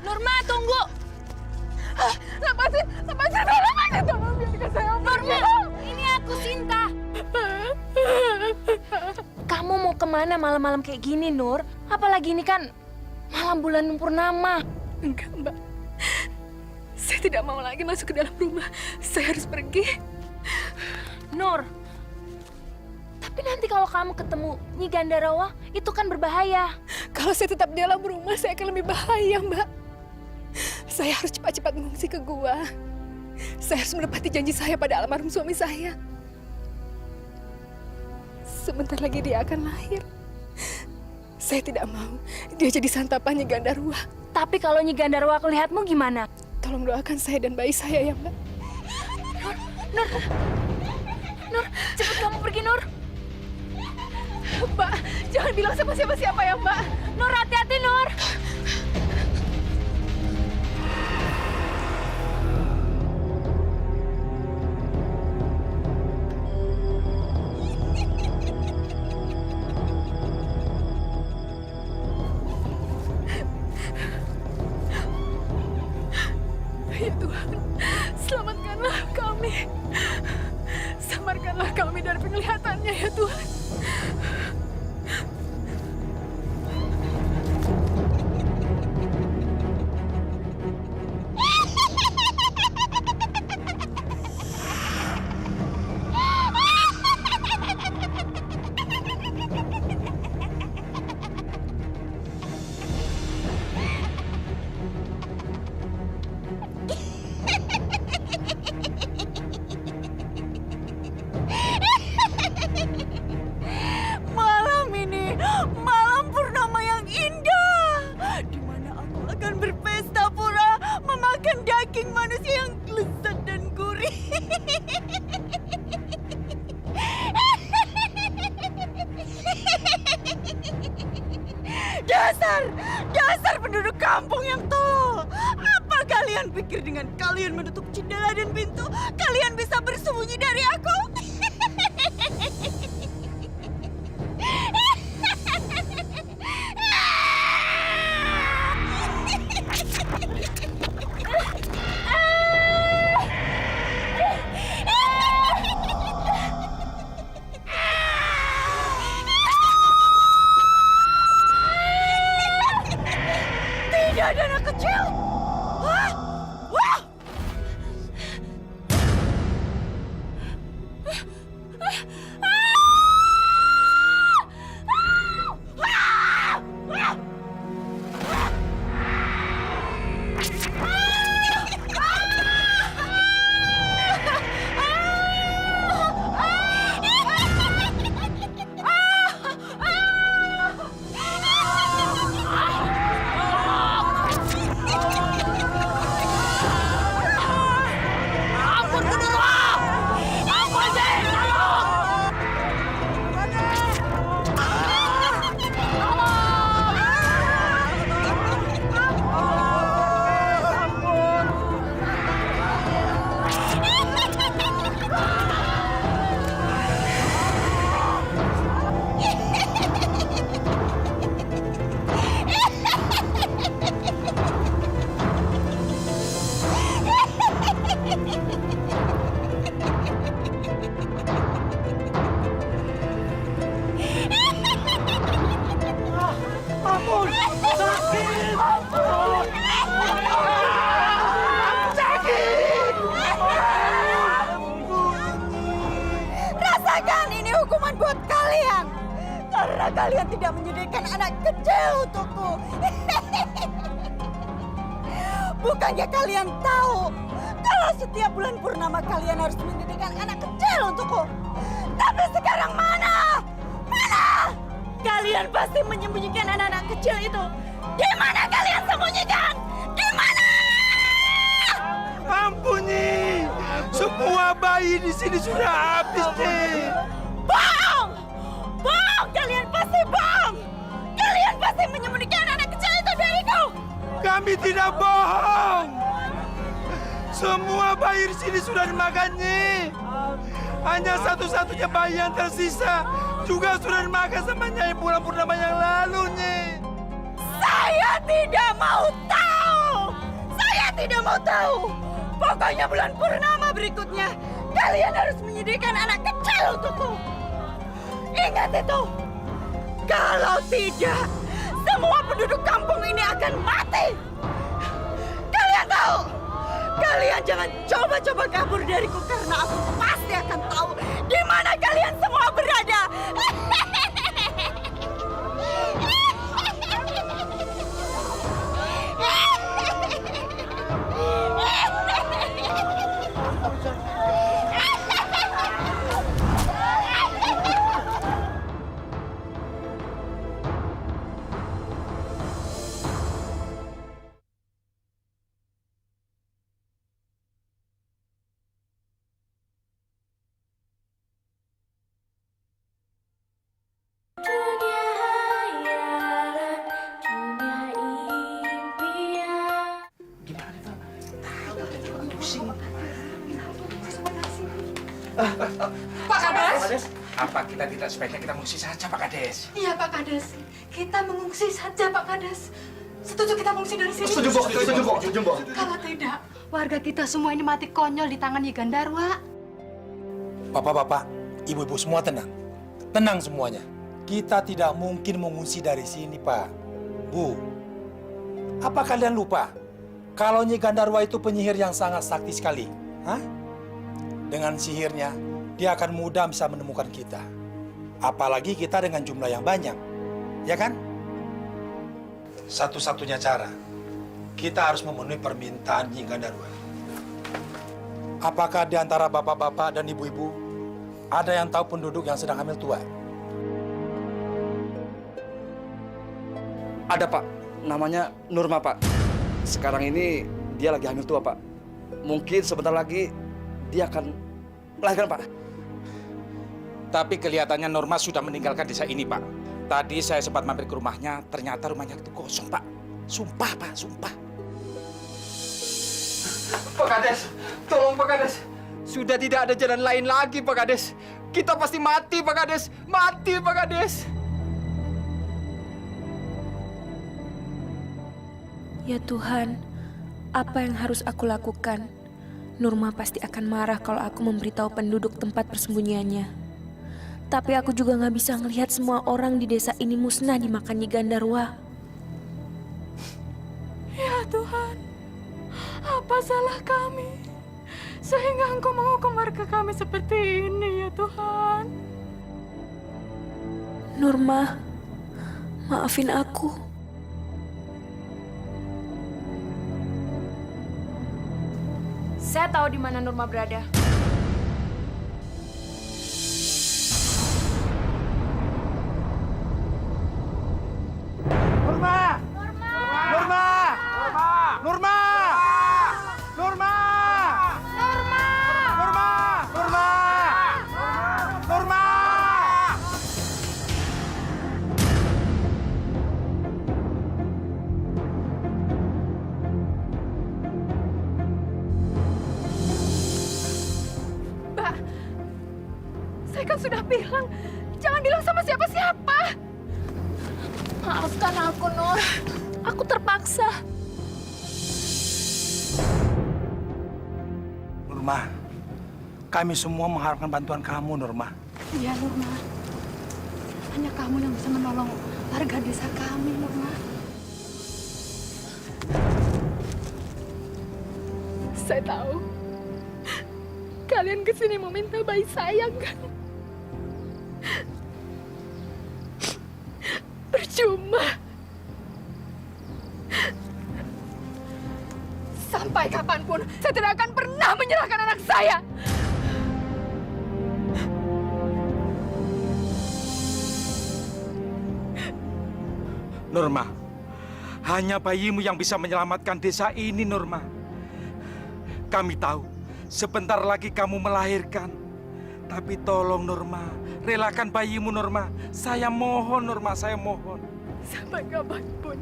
Norma, tunggu! Lepasin, tolong biarkan saya. Norma, ini aku Sinta. Kamu mau kemana malam-malam kayak gini, Nur? Apalagi ini kan malam bulan purnama. Enggak, Mbak. Saya tidak mau lagi masuk ke dalam rumah. Saya harus pergi. Nur, tapi nanti kalau kamu ketemu Nyi Gandarawa, itu kan berbahaya. Kalau saya tetap di dalam rumah, saya akan lebih bahaya, Mbak. Saya harus cepat-cepat mengungsi ke gua. Saya harus menepati janji saya pada almarhum suami saya. Sebentar lagi dia akan lahir. Saya tidak mau dia jadi santapan Nyi Gandarwa. Tapi kalau Nyi Gandarawa lihatmu gimana? Tolong doakan saya dan bayi saya ya, Mbak. Nur, cepat kamu pergi, Nur. Mbak, jangan bilang sama siapa-siapa ya, Mbak. Nur, hati-hati, Nur. Ya Tuhan, selamatkanlah kami. Samarkanlah kami dari penglihatannya ya Tuhan. Malam ini malam purnama yang indah, di mana aku akan berpesta pura memakan daging manusia yang lezat dan gurih. Dasar penduduk kampung yang tolol. Apa kalian pikir dengan kalian menutup jendela dan pintu, kalian bisa bersembunyi dari aku? Tidak ada anak kecil. Wah! Wah! Rasakan ini hukuman buat kalian. Karena kalian tidak menyediakan anak kecil untukku. Bukannya kalian tahu kalau setiap bulan purnama kalian harus menyediakan anak kecil untukku. Tapi sekarang mana? Mana? Kalian pasti menyembunyikan anak-anak kecil itu. Di mana kalian sembunyikan? Di mana? Ampuni, semua bayi di sini sudah habis nih. Bohong! Bohong! Kalian pasti bohong! Kalian pasti menyembunyikan anak kecil itu dariku! Kami tidak bohong. Semua bayi di sini sudah dimakan Nyi. Hanya satu-satunya bayi yang tersisa juga sudah dimakan sama Nyai bulan purnama yang lalu Nyi. Saya tidak mau tahu! tidak mau tahu. Pokoknya bulan purnama berikutnya, kalian harus menyediakan anak kecil untukku. Ingat itu. Kalau tidak, semua penduduk kampung ini akan mati. Kalian tahu? Kalian jangan coba-coba kabur dariku karena aku pasti akan tahu di mana kalian semua berada. Pak Kades. Apa kita tidak sebaiknya kita mengungsi saja, Pak Kades? Iya, Pak Kades. Kita mengungsi saja, Pak Kades. Setuju kita mengungsi dari sini? Setuju, Mbok. Kalau tidak, warga kita semua ini mati konyol di tangan Nyi Gandarwa. Bapak-bapak, ibu-ibu semua tenang. Tenang semuanya. Kita tidak mungkin mengungsi dari sini, Pak. Bu, apa kalian lupa kalau Nyi Gandarwa itu penyihir yang sangat sakti sekali? Hah? Dengan sihirnya, dia akan mudah bisa menemukan kita. Apalagi kita dengan jumlah yang banyak. Ya kan? Satu-satunya cara, kita harus memenuhi permintaan Nyi Gandarwa. Apakah di antara bapak-bapak dan ibu-ibu ada yang tahu penduduk yang sedang hamil tua? Ada, Pak. Namanya Nurma, Pak. Sekarang ini dia lagi hamil tua, Pak. Mungkin sebentar lagi dia akan melahirkan, Pak. Tapi kelihatannya Norma sudah meninggalkan desa ini, Pak. Tadi saya sempat mampir ke rumahnya, ternyata rumahnya itu kosong, Pak. Sumpah, Pak, sumpah. Pak Kades, tolong Pak Kades. Sudah tidak ada jalan lain lagi, Pak Kades. Kita pasti mati, Pak Kades. Mati, Pak Kades. Ya Tuhan, apa yang harus aku lakukan? Nurma pasti akan marah kalau aku memberitahu penduduk tempat persembunyiannya. Tapi aku juga gak bisa ngelihat semua orang di desa ini musnah dimakan Nyi Gandarwa. Ya Tuhan, apa salah kami? Sehingga Engkau menghukum warga kami seperti ini, ya Tuhan. Nurma, maafin aku. Saya tahu di mana Nurma berada. Nurma! Nurma! Nurma! Nurma! Nurma! Nurma! Nurma! Nurma! Mbak, saya kan sudah bilang, jangan bilang sama siapa-siapa. Maafkan aku, Nur. Aku terpaksa. Nurma, kami semua mengharapkan bantuan kamu, Nurma. Iya, Nurma. Hanya kamu yang bisa menolong warga desa kami, Nurma. Saya tahu. Kalian kesini meminta bayi saya, kan? Percuma. Sampai kapanpun, saya tidak akan pernah menyerahkan anak saya. Norma, hanya bayimu yang bisa menyelamatkan desa ini, Norma. Kami tahu, sebentar lagi kamu melahirkan. Tapi tolong, Norma, relakan bayimu, Norma. Saya mohon, Norma, saya mohon. Sampai kapanpun,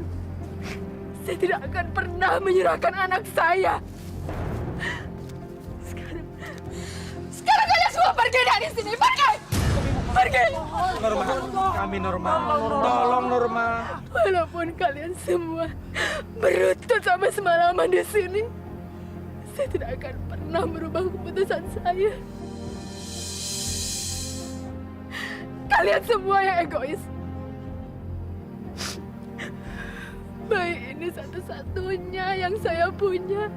saya tidak akan pernah menyerahkan anak saya. Sekarang kalian semua pergi dari sini, pergi! Pergi! Norma, kami Norma. Tolong, Norma. Walaupun kalian semua berutut sampai semalaman di sini, saya tidak akan pernah merubah keputusan saya. Kalian semua yang egois. Bayi ini satu-satunya yang saya punya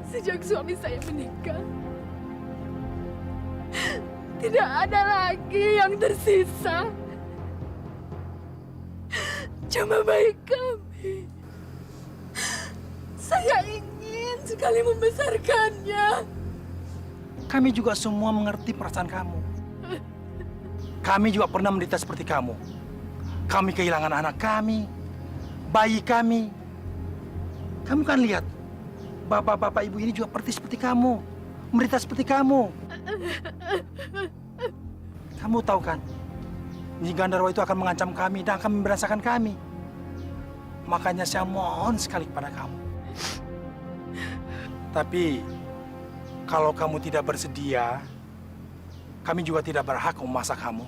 sejak suami saya meninggal. Tidak ada lagi yang tersisa. Cuma bayi kami. Saya ingin sekali membesarkannya. Kami juga semua mengerti perasaan kamu. Kami juga pernah menderita seperti kamu. Kami kehilangan anak kami, bayi kami. Kamu kan lihat, bapak-bapak ibu ini juga seperti kamu. Menderita seperti kamu. Kamu tahu kan, Nyi Gandarwa itu akan mengancam kami dan akan membinasakan kami. Makanya saya mohon sekali kepada kamu. Tapi, kalau kamu tidak bersedia, kami juga tidak berhak memaksa kamu.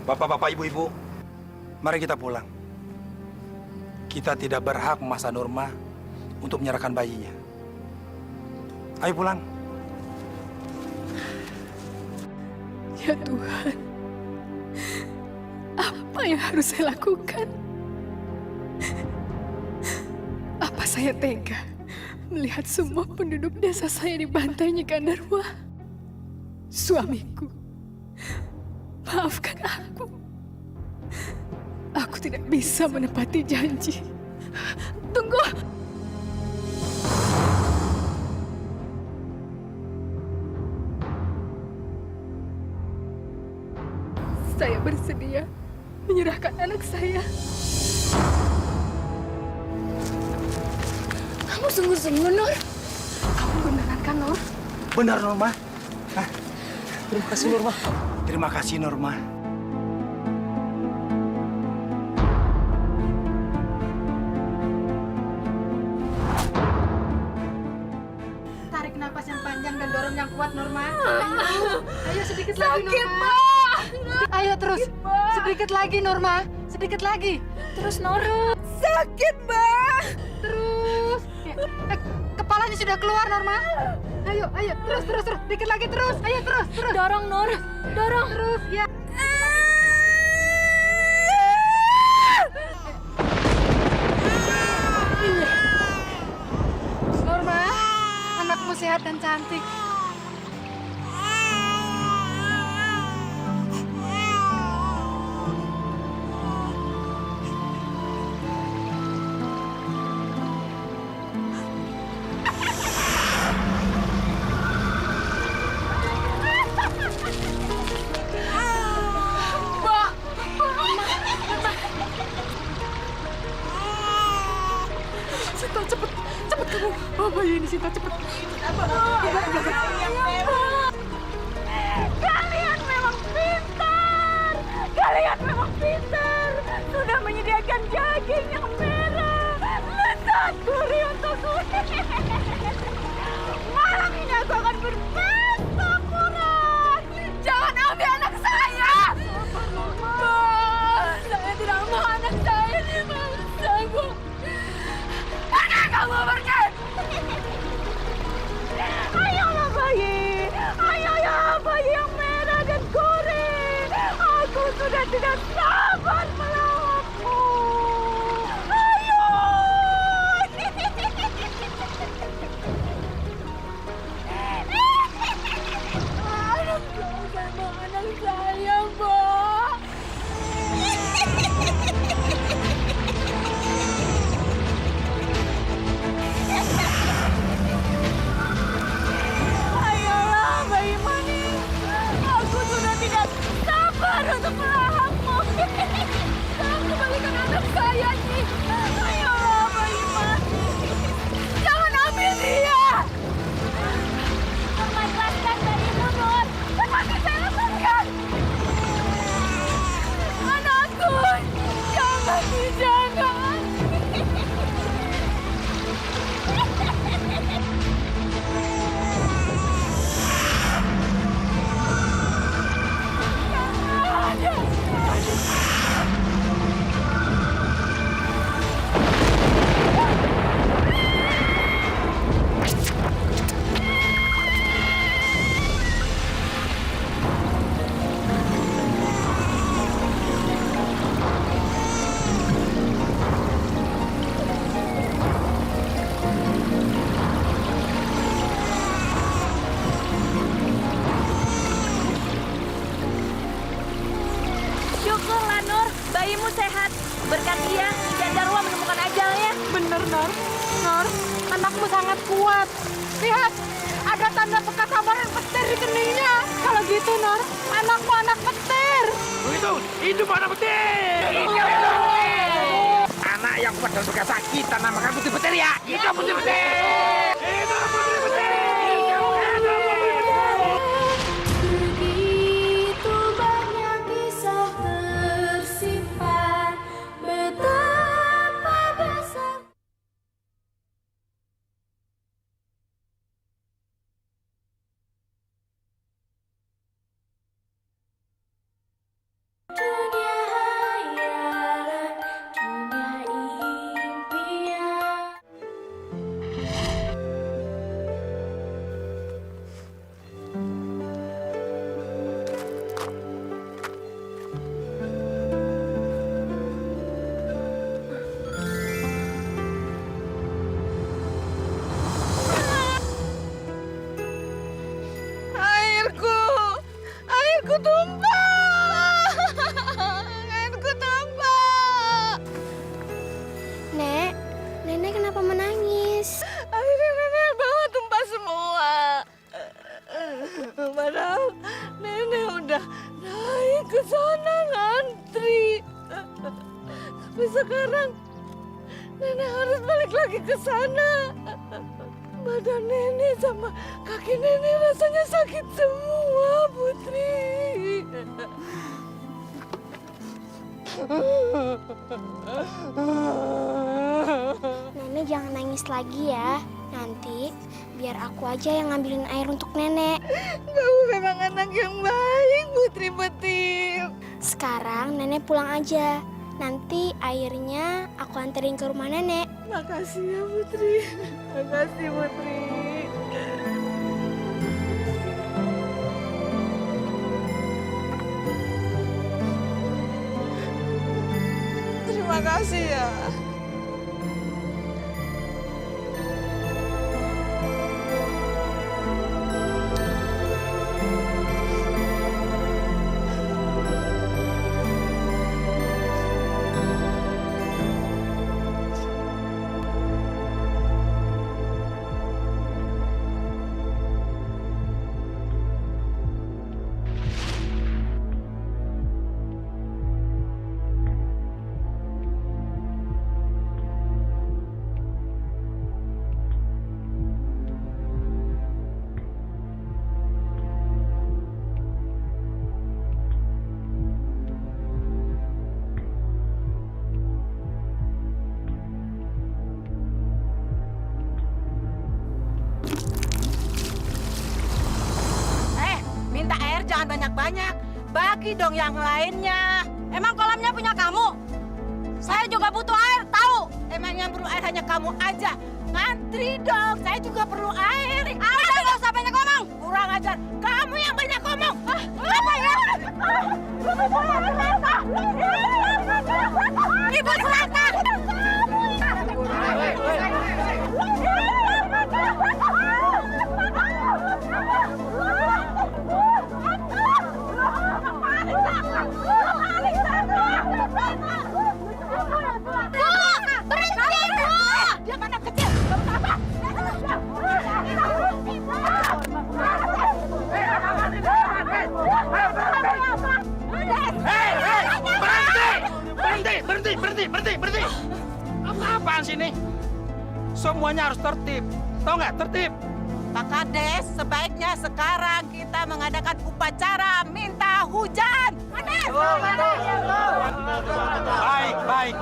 Bapak-bapak, ibu-ibu, mari kita pulang. Kita tidak berhak memaksa Nurma untuk menyerahkan bayinya. Ayo pulang. Ya Tuhan, apa yang harus saya lakukan? Apa saya tega melihat semua penduduk desa saya dibantai Nyi Gandarwa? Suamiku, maafkan aku. Aku tidak bisa menepati janji. Tunggu! Saya bersedia menyerahkan anak saya. Kamu sungguh-sungguh, Nur? Kamu beneran kan, Nur? Benar, Nurma. Terima kasih, Nurma. Terima kasih, Nurma. Tarik napas yang panjang dan dorong yang kuat, Norma. Ayo sedikit lagi, Norma. Sakit, Ma! Ayo terus. Sedikit lagi, Norma. Sedikit lagi. Terus Nur, Sakit, Ma! Terus. Kepalanya sudah keluar, Norma. Ayo, terus. Sedikit lagi, terus. Ayo, terus. dorong Nur, dorong. Terus, ya. Norma, anakmu sehat dan cantik. Sinta, cepet kamu. Bawa bayi ini, Sinta, cepet. Kalian memang pintar. Sudah menyediakan daging yang merah. Lezat gurih untukku. Malam ini aku akan berpesta kurang. Jangan ambil anak saya. Saya tidak mau anak saya dimangsa, Bu. Anak kamu pergi. Ayolah bayi yang merah dan gurih. Aku sudah tidak sabar melawakmu. Ayo. Anak saya, Bu. Ayolah bayi manis. Aku sudah tidak sabar untuk melahapmu. bayimu sehat. Berkat dia, Kian Darwa menemukan ajalnya. Bener, Nor. Nor, anakmu sangat kuat. Lihat, ada tanda bekas hamparan petir di keningnya. Kalau gitu, Nor, anakmu anak petir. Begitu, hidup anak petir. Anak yang kuat dan bekas kita namakan putih petir ya. Hidup putih petir. Hidup putih petir. Begitu banyak kisah tersimpan, betapa besar. Dunia hayalan, dunia impian. Airku, airku tumpah, airku tumpah. Nek, Nenek kenapa menangis? Akhirnya nenek bawa tumpah semua. Padahal nenek udah naik ke sana ngantri. Tapi sekarang nenek harus balik lagi ke sana. Badan nenek sama kaki nenek rasanya sakit semua, Putri. Nenek jangan nangis lagi ya. Nanti biar aku aja yang ngambilin air untuk Nenek. Kamu memang anak yang baik, Putri Petir. Sekarang Nenek pulang aja. Nanti airnya aku anterin ke rumah Nenek. Makasih ya, Putri. Makasih, Putri. Terima kasih ya. Minta air jangan banyak-banyak. Bagi dong yang lainnya. Emang kolamnya punya kamu? Saya juga butuh air, tahu? Emang yang perlu air hanya kamu aja. Ngantri dong, saya juga perlu air. Udah nggak usah banyak ngomong. Kurang ajar, kamu yang banyak ngomong. Apa ya? Ibu Selatan. Dia anak kecil, kamu apa? Berhenti. Apa-apaan sini? Semuanya harus tertib. Tahu nggak? Tertib. Pak Kades, sebaiknya sekarang kita mengadakan upacara minta hujan. Baik.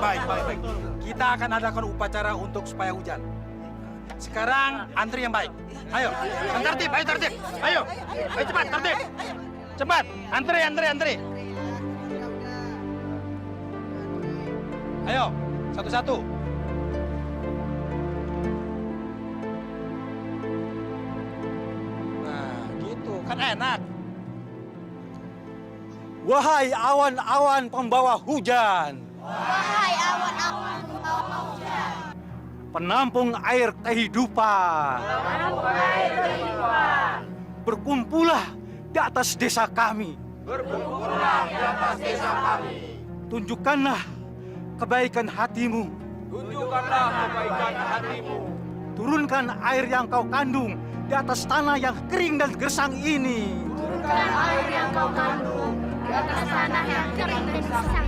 Kita akan adakan upacara untuk supaya hujan. Sekarang antri yang baik. Ayo, yang tertib, ayo tertib. Ayo cepat, tertib. Cepat, antri. Ayo, satu-satu. Nah, gitu. Kan enak. Wahai awan-awan pembawa hujan. Wahai awan-awan pembawa hujan. Penampung air kehidupan. Berkumpullah di atas desa kami. tunjukkanlah kebaikan hatimu. Tunjukkanlah kebaikan hatimu. Turunkan air yang kau kandung di atas tanah yang kering dan gersang ini. Turunkan air yang kau kandung di atas tanah yang kering dan gersang.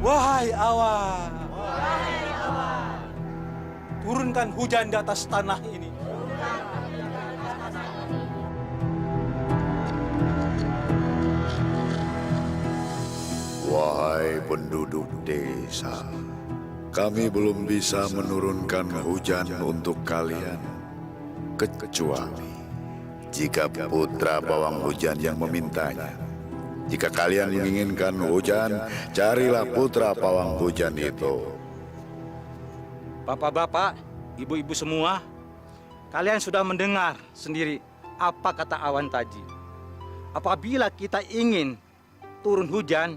Wahai awan, turunkan hujan di atas tanah ini. Wahai penduduk desa, kami belum bisa menurunkan hujan untuk kalian, kecuali jika putra pawang hujan yang memintanya. Jika kalian menginginkan hujan, carilah putra pawang hujan itu. Bapak-bapak, ibu-ibu semua, kalian sudah mendengar sendiri apa kata awan tadi. Apabila kita ingin turun hujan,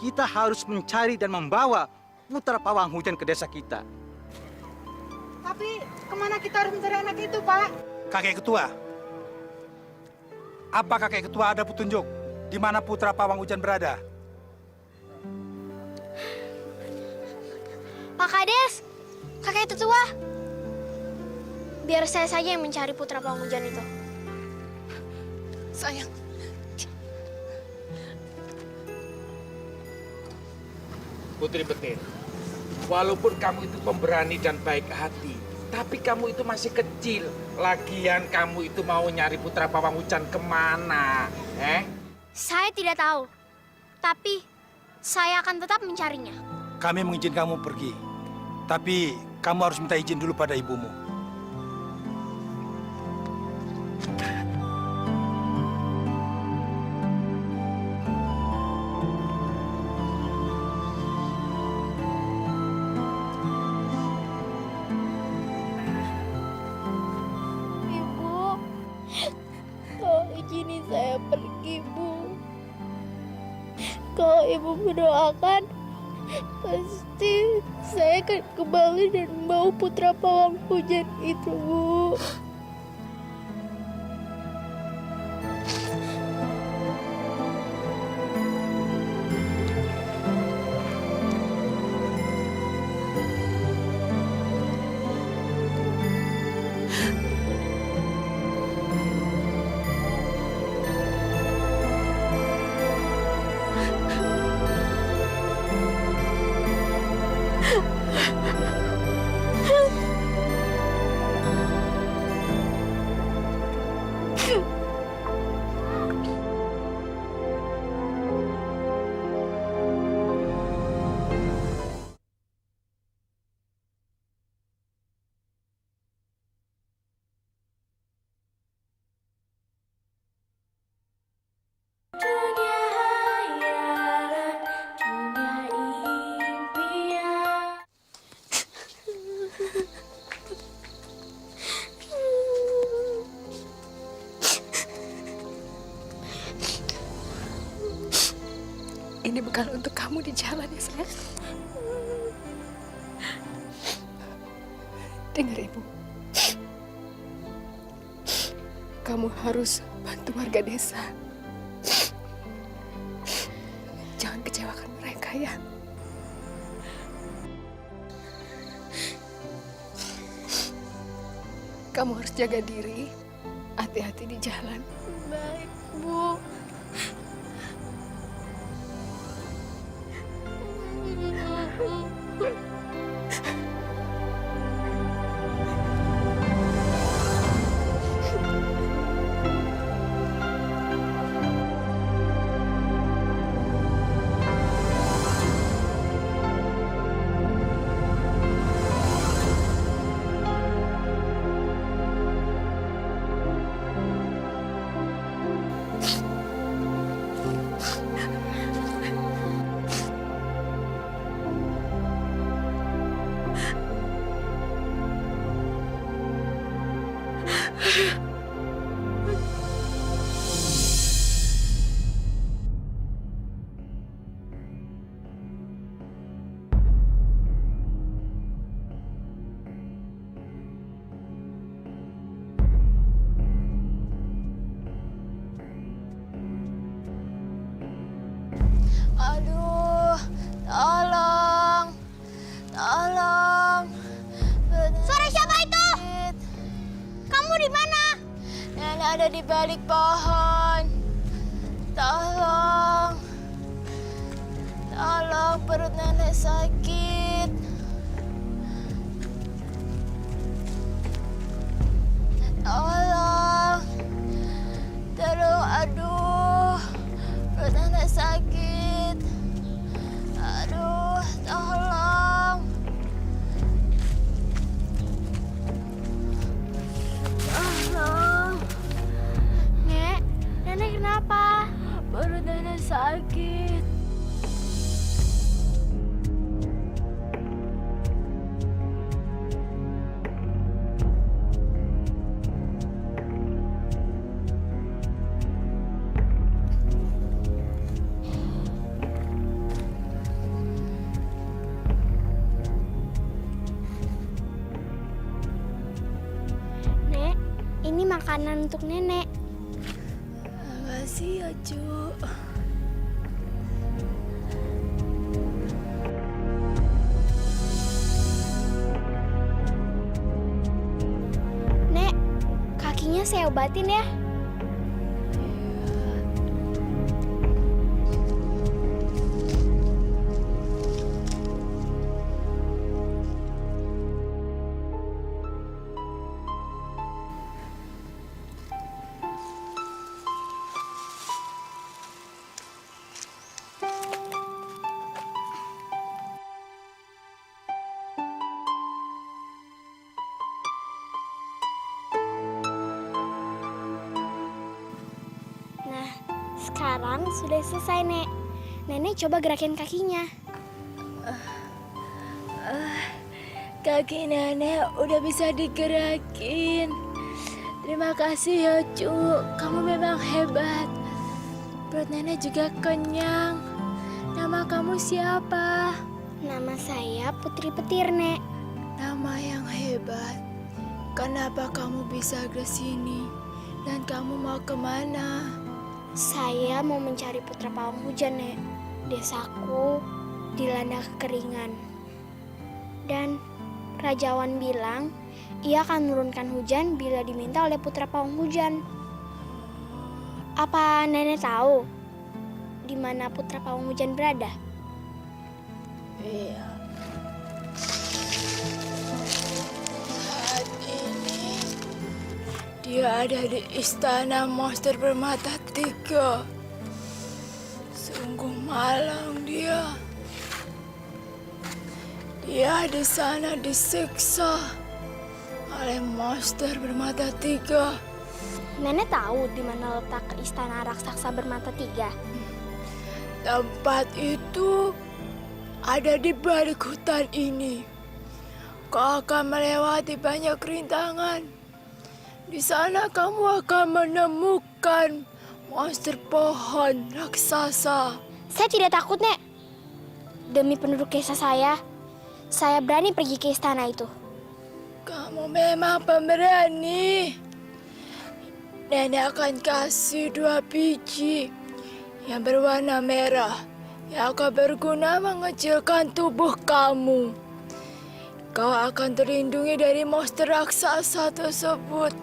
kita harus mencari dan membawa putra pawang hujan ke desa kita. Tapi kemana kita harus mencari anak itu, Pak? Kakek ketua, apa kakek ketua ada petunjuk di mana putra pawang hujan berada? Pak Kades, kakek tetua. Biar saya saja yang mencari putra pawang hujan itu. Sayang, Putri Betir, walaupun kamu itu pemberani dan baik hati, tapi kamu itu masih kecil. Lagian kamu itu mau nyari putra pawang hujan kemana? Saya tidak tahu, tapi saya akan tetap mencarinya. Kami mengizinkan kamu pergi, tapi kamu harus minta izin dulu pada ibumu. Ibu, tolong izini saya pergi, Bu. Kalau Ibu mendoakan, pasti saya akan kembali dan membawa putra pawang hujan itu, Bu. ini bekal untuk kamu di jalan ya, sayang. Dengar, Ibu. Kamu harus bantu warga desa. Jangan kecewakan mereka ya. Kamu harus jaga diri, hati-hati di jalan. Baik, Bu. Aduh, tolong, tolong. Suara siapa itu? Kamu di mana? Nenek ada di balik pohon. Tolong, tolong, perut nenek sakit. Tolong, tolong, aduh, perut nenek sakit. Aduh, tolong. Tolong. Nek, nenek kenapa? Perut nenek sakit. Nek, ini makanan untuk nenek. Makasih ya, Cu. Nek, kakinya saya obatin ya. Nah, sekarang sudah selesai, Nek. Nenek coba gerakin kakinya. Kaki nenek udah bisa digerakin. Terima kasih ya, Cu. Kamu memang hebat. Perut nenek juga kenyang. Nama kamu siapa? Nama saya Putri Petir, Nek. Nama yang hebat. Kenapa kamu bisa ke sini? Dan kamu mau kemana? Saya mau mencari putra pawang hujan, Nek. Desaku dilanda kekeringan. Dan Raja Awan bilang ia akan menurunkan hujan bila diminta oleh putra pawang hujan. Apa nenek tahu di mana putra pawang hujan berada? Iya. Saat ini dia ada di istana monster bermata 3. Sungguh malang dia. Dia di sana disiksa oleh monster bermata 3. Nenek tahu di mana letak istana raksasa bermata 3? Tempat itu ada di balik hutan ini. Kau akan melewati banyak rintangan. Di sana kamu akan menemukan monster pohon raksasa. Saya tidak takut, Nek. Demi penduduk desa saya berani pergi ke istana itu. Kamu memang pemberani. Nenek akan kasih 2 biji yang berwarna merah yang akan berguna mengecilkan tubuh kamu. Kau akan terlindungi dari monster raksasa tersebut.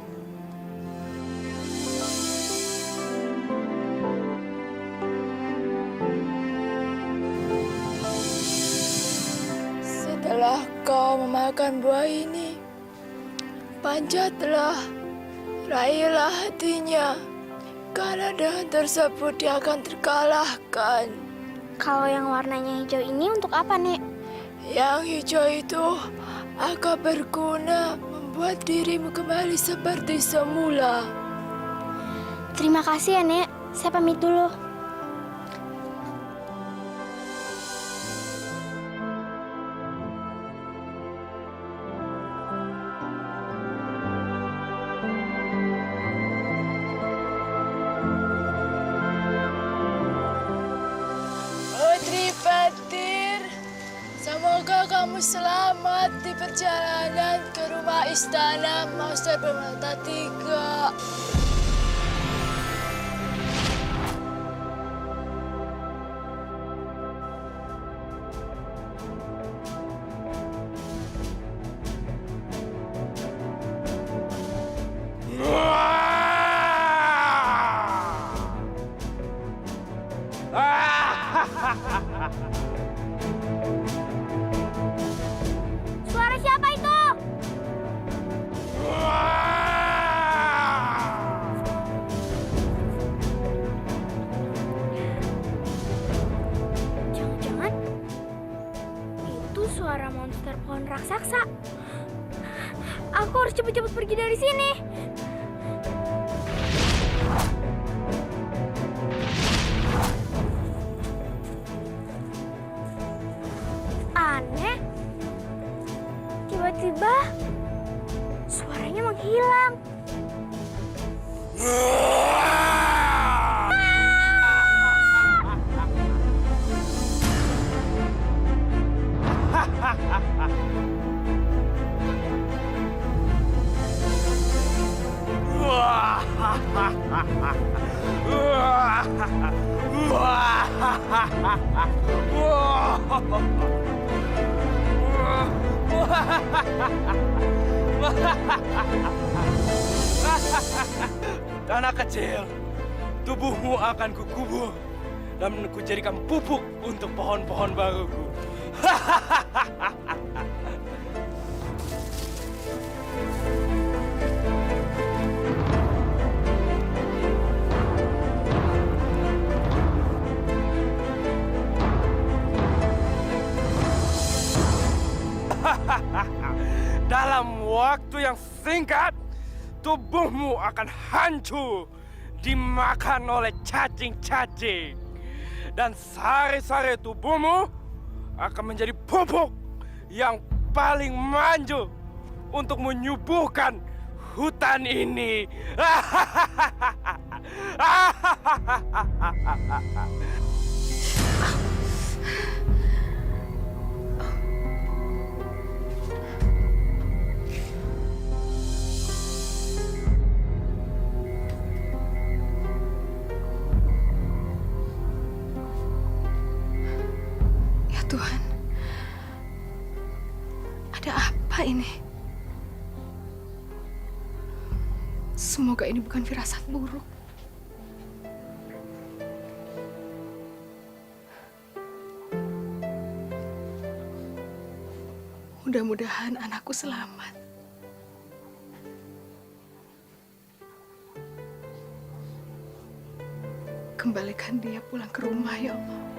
Setelah kau memakan buah ini, panjatlah, raihlah hatinya, karena dengan tersebut dia akan terkalahkan. Kalau yang warnanya hijau ini untuk apa, Nek? Yang hijau itu akan berguna membuat dirimu kembali seperti semula. Terima kasih ya, Nek. Saya pamit dulu. kamu selamat di perjalanan ke rumah istana Monster Bermata 3. Suara siapa itu? Jangan-jangan itu suara monster pohon raksasa. Aku harus cepat-cepat pergi dari sini. Aneh. Tiba-tiba suaranya menghilang. Anak kecil, tubuhmu akan kukubur dan kujadikan pupuk untuk pohon-pohon baruku. Dalam waktu yang singkat, tubuhmu akan hancur dimakan oleh cacing-cacing. Dan sari-sari tubuhmu akan menjadi pupuk yang paling manjur untuk menyuburkan hutan ini. Tuhan, ada apa ini? Semoga ini bukan firasat buruk. Mudah-mudahan anakku selamat. Kembalikan dia pulang ke rumah, ya Allah.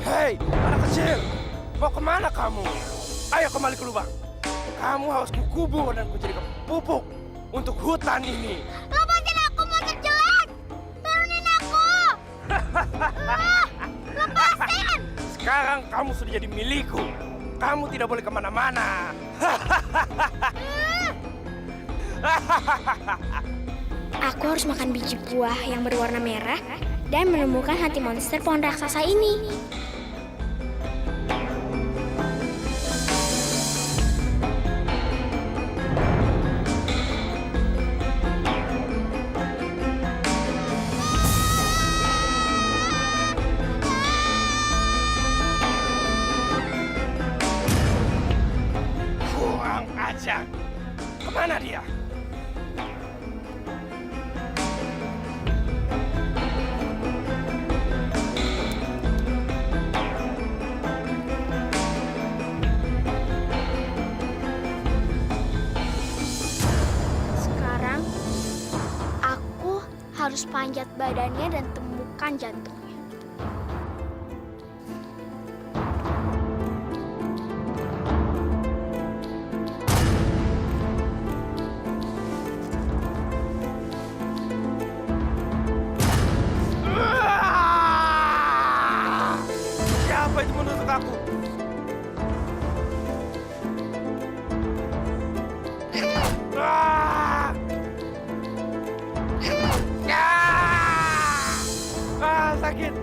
Hei, anak kecil, mau kemana kamu? Ayo kembali ke lubang. Kamu harus kukubur dan kujadikan pupuk untuk hutan ini. Lepasin aku, monster jelek! Turunin aku! Lepasin! Sekarang kamu sudah jadi milikku. Kamu tidak boleh kemana-mana. Aku harus makan biji buah yang berwarna merah dan menemukan hati monster pohon raksasa ini. Kurang ajar. Kemana dia? harus panjat badannya dan temukan jantungnya. Siapa itu menusuk aku? Sakit.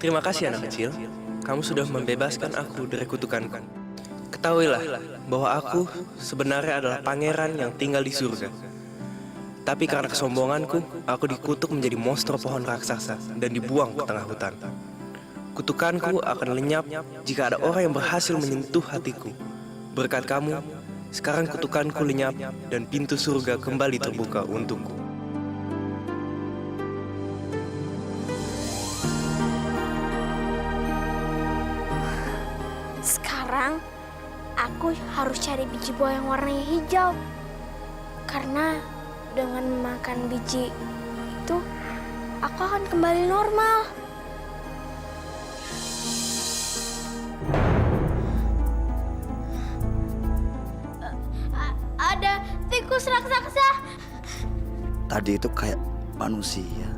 Terima kasih anak kecil, kamu sudah membebaskan aku dari kutukanku. Ketahuilah bahwa aku sebenarnya adalah pangeran yang tinggal di surga. Tapi karena kesombonganku, aku dikutuk menjadi monster pohon raksasa dan dibuang ke tengah hutan. Kutukanku akan lenyap jika ada orang yang berhasil menyentuh hatiku. Berkat kamu, sekarang kutukanku lenyap dan pintu surga kembali terbuka untukku. Sekarang aku harus cari biji buah yang warnanya hijau. Karena dengan makan biji itu, aku akan kembali normal. Ada tikus raksasa. Tadi itu kayak manusia.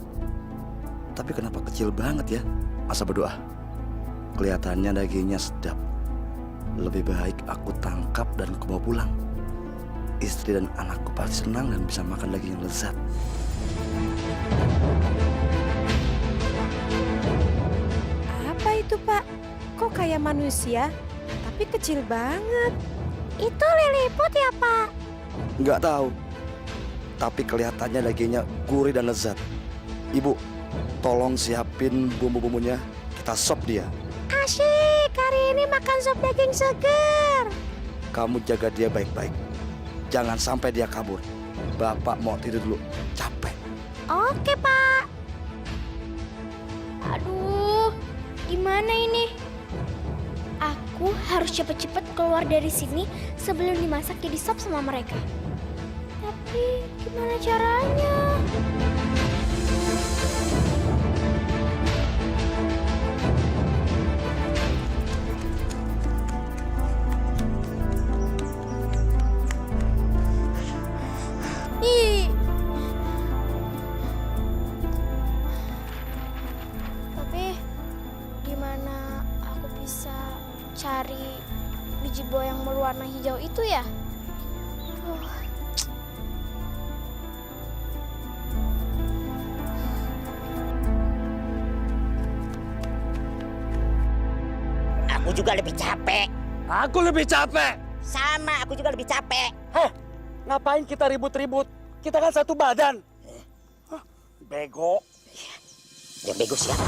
Tapi kenapa kecil banget ya? Masa berdoa? Kelihatannya dagingnya sedap. Lebih baik aku tangkap dan kubawa pulang. Istri dan anakku pasti senang dan bisa makan daging yang lezat. Apa itu, Pak? Kok kayak manusia, tapi kecil banget? Itu liliput ya, Pak? Nggak tahu. Tapi kelihatannya dagingnya gurih dan lezat. Ibu, tolong siapin bumbu-bumbunya. Kita sop dia. Asyik, hari ini makan sop daging segar. Kamu jaga dia baik-baik. Jangan sampai dia kabur. Bapak mau tidur dulu. Capek. Oke, Pak. Aduh, gimana ini? Aku harus cepet-cepet keluar dari sini sebelum dimasak jadi sop sama mereka. Tapi gimana caranya? Ih. Tapi gimana aku bisa cari biji buah yang berwarna hijau itu ya? Aku juga lebih capek. Aku lebih capek. Sama, aku juga lebih capek. Heh, ngapain kita ribut-ribut? Kita kan satu badan. Bego. Yang bego siapa?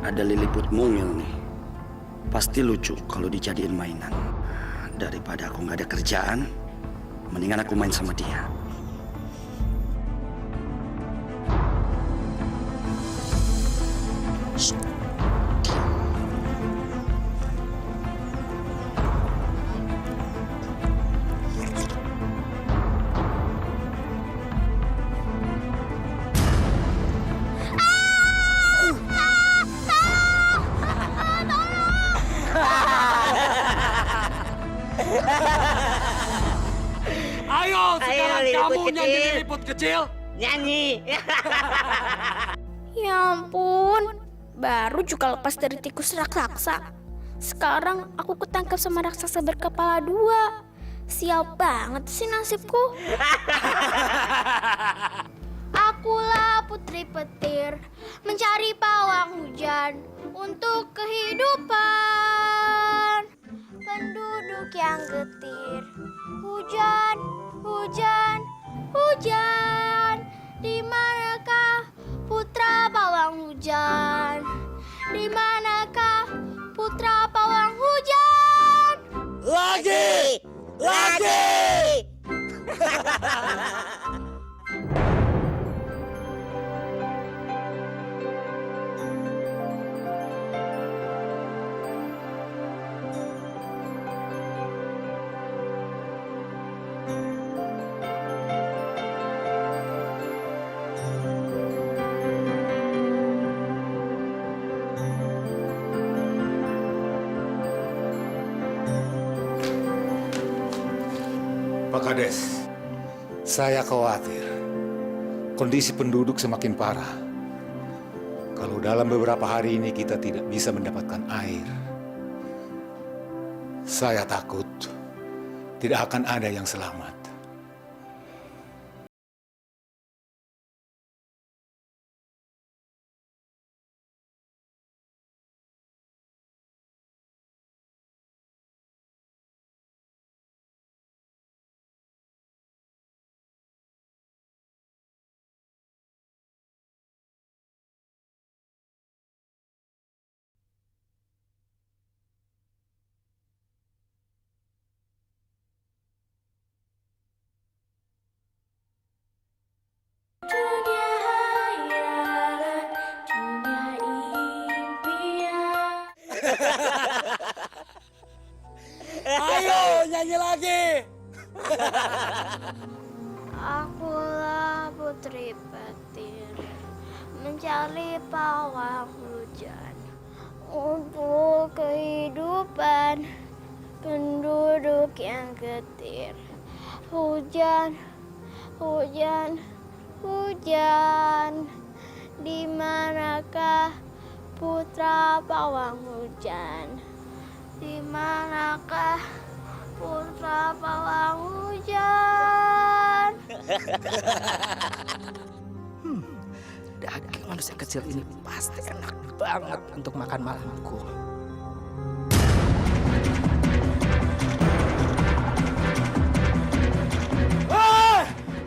Ada liliput mungil nih. Pasti lucu kalau dijadiin mainan. Daripada aku nggak ada kerjaan, mendingan aku main sama dia. Ayo, sekarang kamu nyanyi liliput kecil. Nyanyi. Ya ampun, baru juga lepas dari tikus raksasa. Sekarang aku ketangkap sama raksasa berkepala dua. Sial banget sih nasibku. Akulah putri petir, mencari pawang hujan untuk kehidupan. Penduduk yang getir, hujan, hujan, hujan. Di manakah putra pawang hujan? Di manakah putra pawang hujan? Lagi! Pak Kades, saya khawatir kondisi penduduk semakin parah. Kalau dalam beberapa hari ini kita tidak bisa mendapatkan air, saya takut tidak akan ada yang selamat. Dunia hayalan, dunia impian. Ayo nyanyi lagi. Akulah putri petir, mencari pawang hujan untuk kehidupan penduduk yang getir. Hujan, hujan, hujan, di manakah putra pawang hujan? Di manakah putra pawang hujan? Daging manusia kecil ini pasti enak banget untuk makan malamku.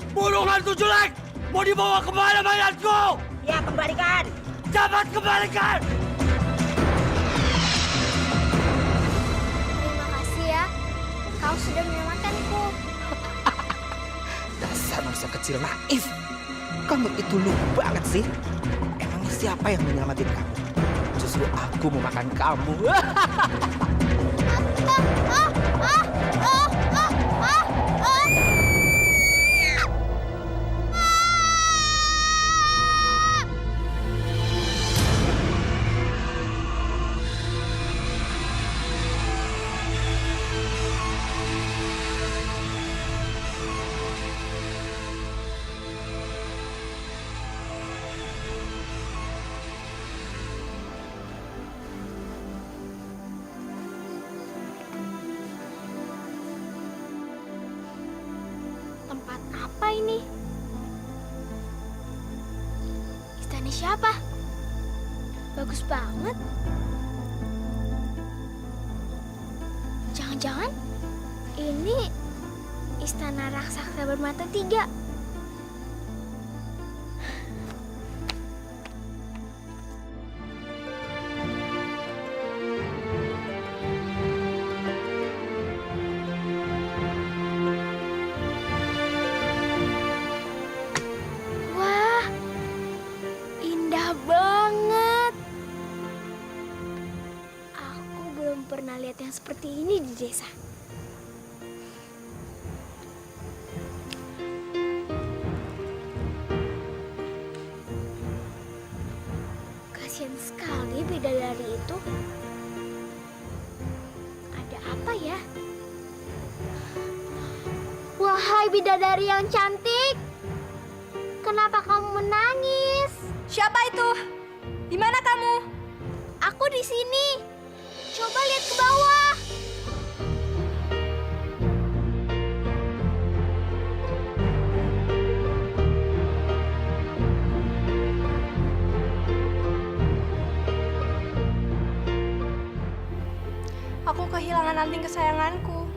Burung hantu jelek! Mau dibawa kemana mayatku? Ya, kembalikan. Cepat kembalikan! Terima kasih ya, kau sudah menyelamatkanku. Dasar manusia kecil naif. Kamu itu lupa banget sih. Emangnya siapa yang menyelamatin kamu? Justru aku mau makan kamu. Tempat apa ini? Istana siapa? Bagus banget. Jangan-jangan ini istana raksasa bermata tiga. Wah, indah banget. Aku belum pernah lihat yang seperti ini di desa. Kasihan sekali bidadari itu. Ada apa ya? Wahai bidadari yang cantik, kenapa kamu menangis? Siapa itu? Di mana kamu? Aku di sini. Coba lihat ke bawah. Aku kehilangan anting kesayanganku.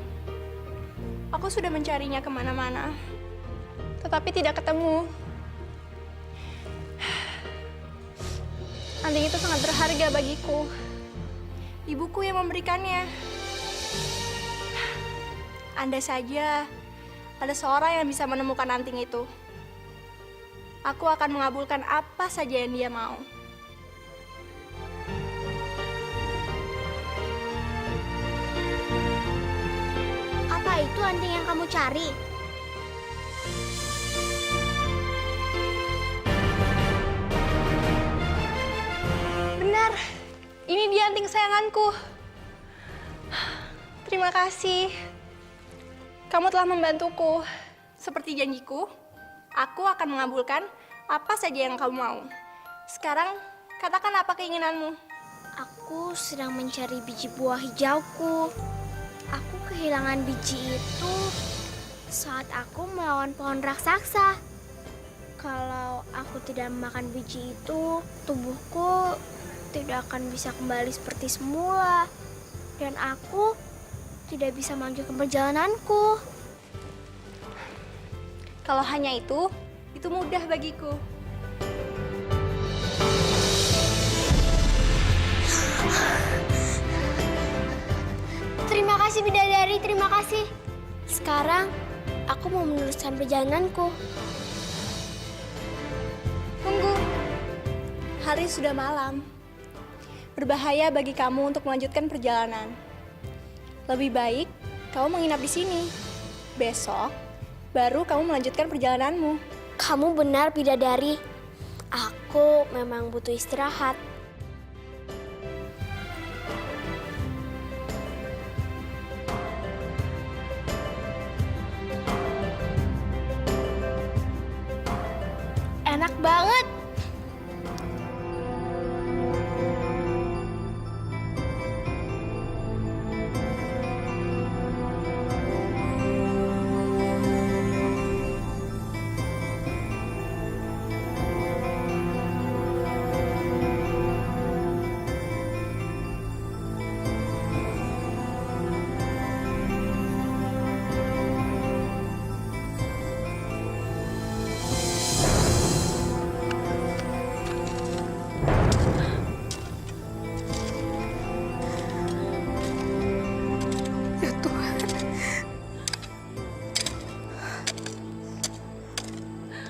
Aku sudah mencarinya kemana-mana, tetapi tidak ketemu. Anting itu sangat berharga bagiku. Ibuku yang memberikannya. Andai saja ada seorang yang bisa menemukan anting itu, aku akan mengabulkan apa saja yang dia mau. Apa itu anting yang kamu cari? Benar, ini dia anting kesayanganku. Terima kasih. Kamu telah membantuku. Seperti janjiku, aku akan mengabulkan apa saja yang kamu mau. Sekarang, katakan apa keinginanmu. Aku sedang mencari biji buah hijauku. Aku kehilangan biji itu saat aku melawan pohon raksasa. Kalau aku tidak memakan biji itu, tubuhku tidak akan bisa kembali seperti semula. Dan aku tidak bisa melanjutkan perjalananku. Kalau hanya itu mudah bagiku. Terima kasih bidadari, terima kasih. Sekarang aku mau meneruskan perjalananku. Tunggu, hari sudah malam. Berbahaya bagi kamu untuk melanjutkan perjalanan. Lebih baik kamu menginap di sini. Besok baru kamu melanjutkan perjalananmu. Kamu benar, bidadari. Aku memang butuh istirahat. Enak banget.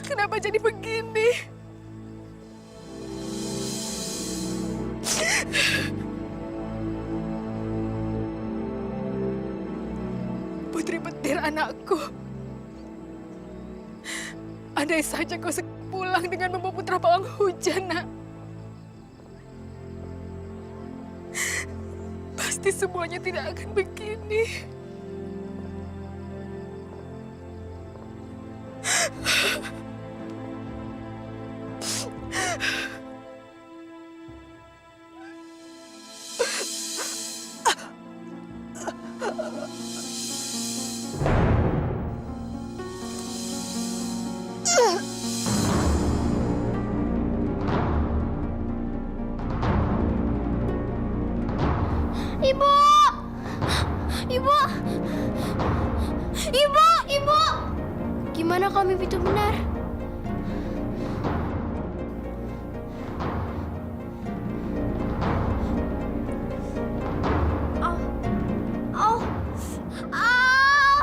Kenapa jadi begini? Putri petir anakku. Andai saja kau pulang dengan membawa putra pawang hujan, nak. Pasti semuanya tidak akan begini. Ibu! Ibu! Ibu! Ibu! Gimana kalau mimpi itu benar? Au! Au! Au! Au!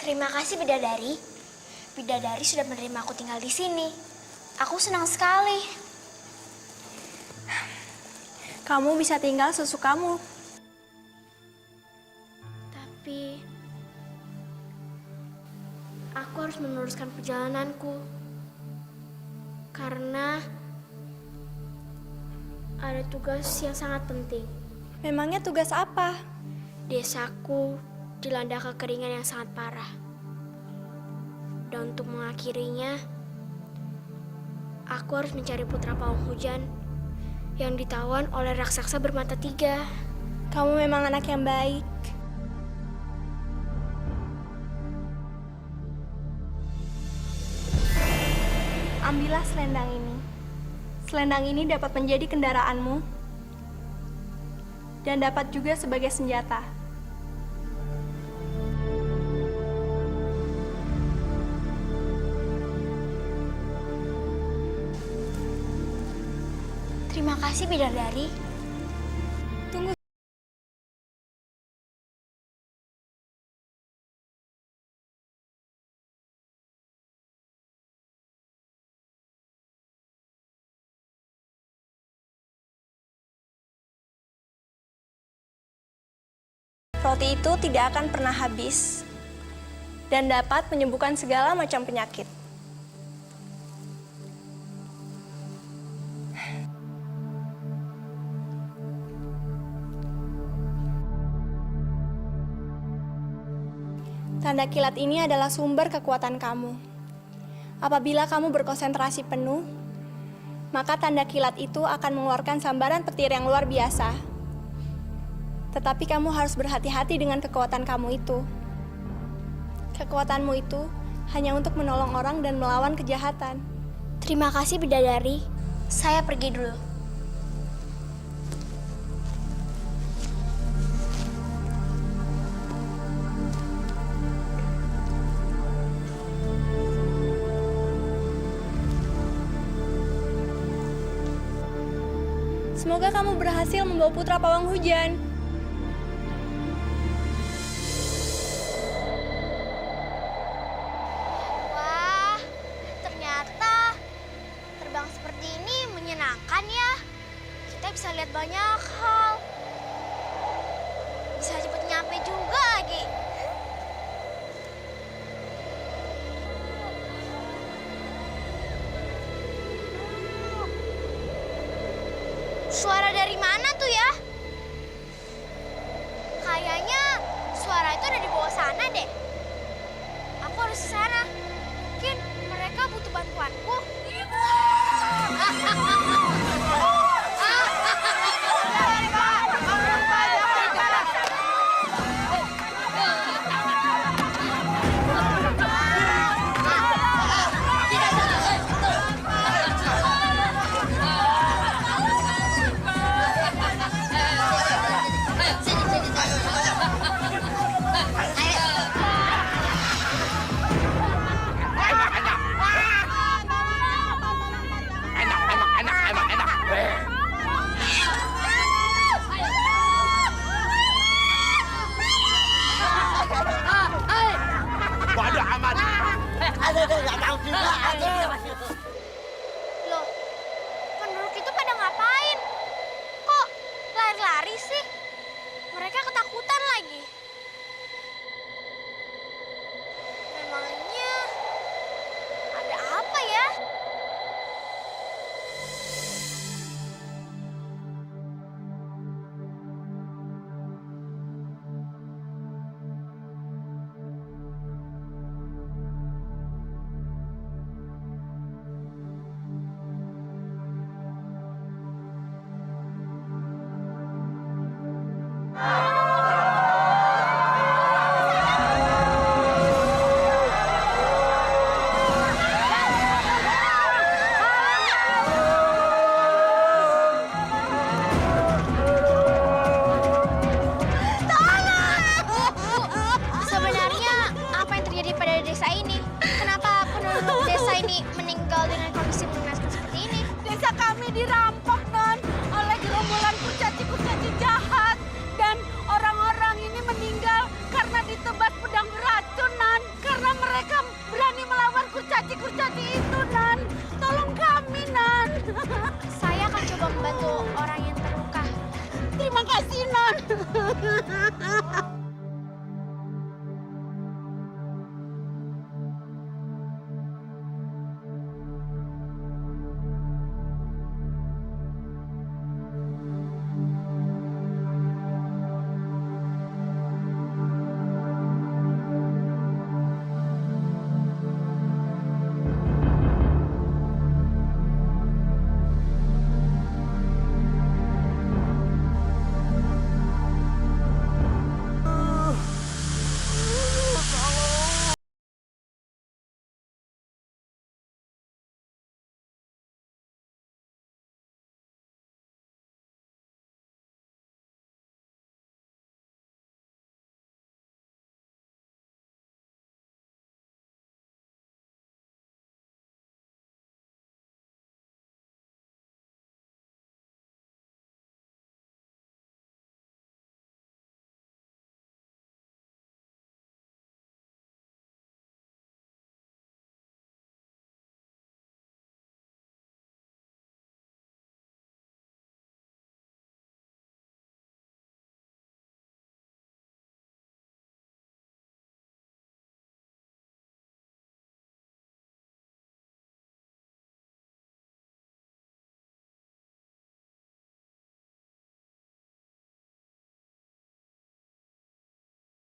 Terima kasih bidadari. Bidadari sudah menerima aku tinggal di sini. Aku senang sekali. Kamu bisa tinggal sesukamu. Tapi aku harus meneruskan perjalananku. Karena ada tugas yang sangat penting. Memangnya tugas apa? Desaku dilanda kekeringan yang sangat parah. Dan untuk mengakhirinya, aku harus mencari putra pawang hujan yang ditawan oleh raksasa bermata 3. Kamu memang anak yang baik. Ambillah selendang ini. Selendang ini dapat menjadi kendaraanmu dan dapat juga sebagai senjata. Terima kasih, Bidadari. Tunggu. Roti itu tidak akan pernah habis dan dapat menyembuhkan segala macam penyakit. Tanda kilat ini adalah sumber kekuatan kamu. Apabila kamu berkonsentrasi penuh, maka tanda kilat itu akan mengeluarkan sambaran petir yang luar biasa. Tetapi kamu harus berhati-hati dengan kekuatan kamu itu. Kekuatanmu itu hanya untuk menolong orang dan melawan kejahatan. Terima kasih, Bidadari. Saya pergi dulu. Semoga kamu berhasil membawa putra pawang hujan. Wah, ternyata terbang seperti ini menyenangkan ya. Kita bisa lihat banyak hal. Bisa cepet nyampe juga lagi. Suara dari mana tuh ya? Kayaknya suara itu ada di bawah sana deh. Aku harus ke sana. Mungkin mereka butuh bantuanku. Loh, penduduk itu pada ngapain? Kok lari-lari sih? Mereka ketakutan lagi. Memangnya ada apa ya? Sebenarnya apa yang terjadi pada desa ini? Kenapa penduduk desa ini meninggal dengan kondisi mengenaskan seperti ini? Desa kami dirampok, Non, oleh gerombolan kurcaci-kurcaci jahat. Dan orang-orang ini meninggal karena ditebas pedang beracun, Nan. Karena mereka berani melawan kurcaci-kurcaci itu, Nan. Tolong kami, Nan. Saya akan coba membantu orang yang terluka. Terima kasih, Non.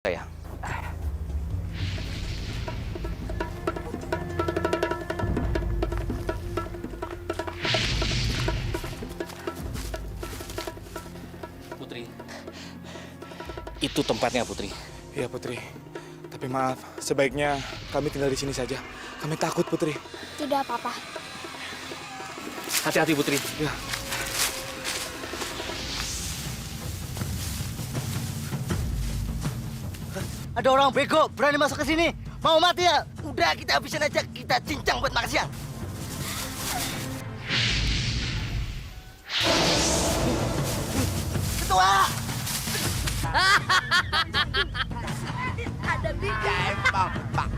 sayang. Putri, itu tempatnya Putri. Iya Putri, tapi maaf, sebaiknya kami tinggal di sini saja. Kami takut Putri. Tidak apa-apa. Hati-hati Putri. Ya. Ada orang bego berani masuk ke sini. Mau mati ya? Udah kita habisin aja, kita cincang buat makan siang. Ketua! Ada bingkai. Emang, Pak.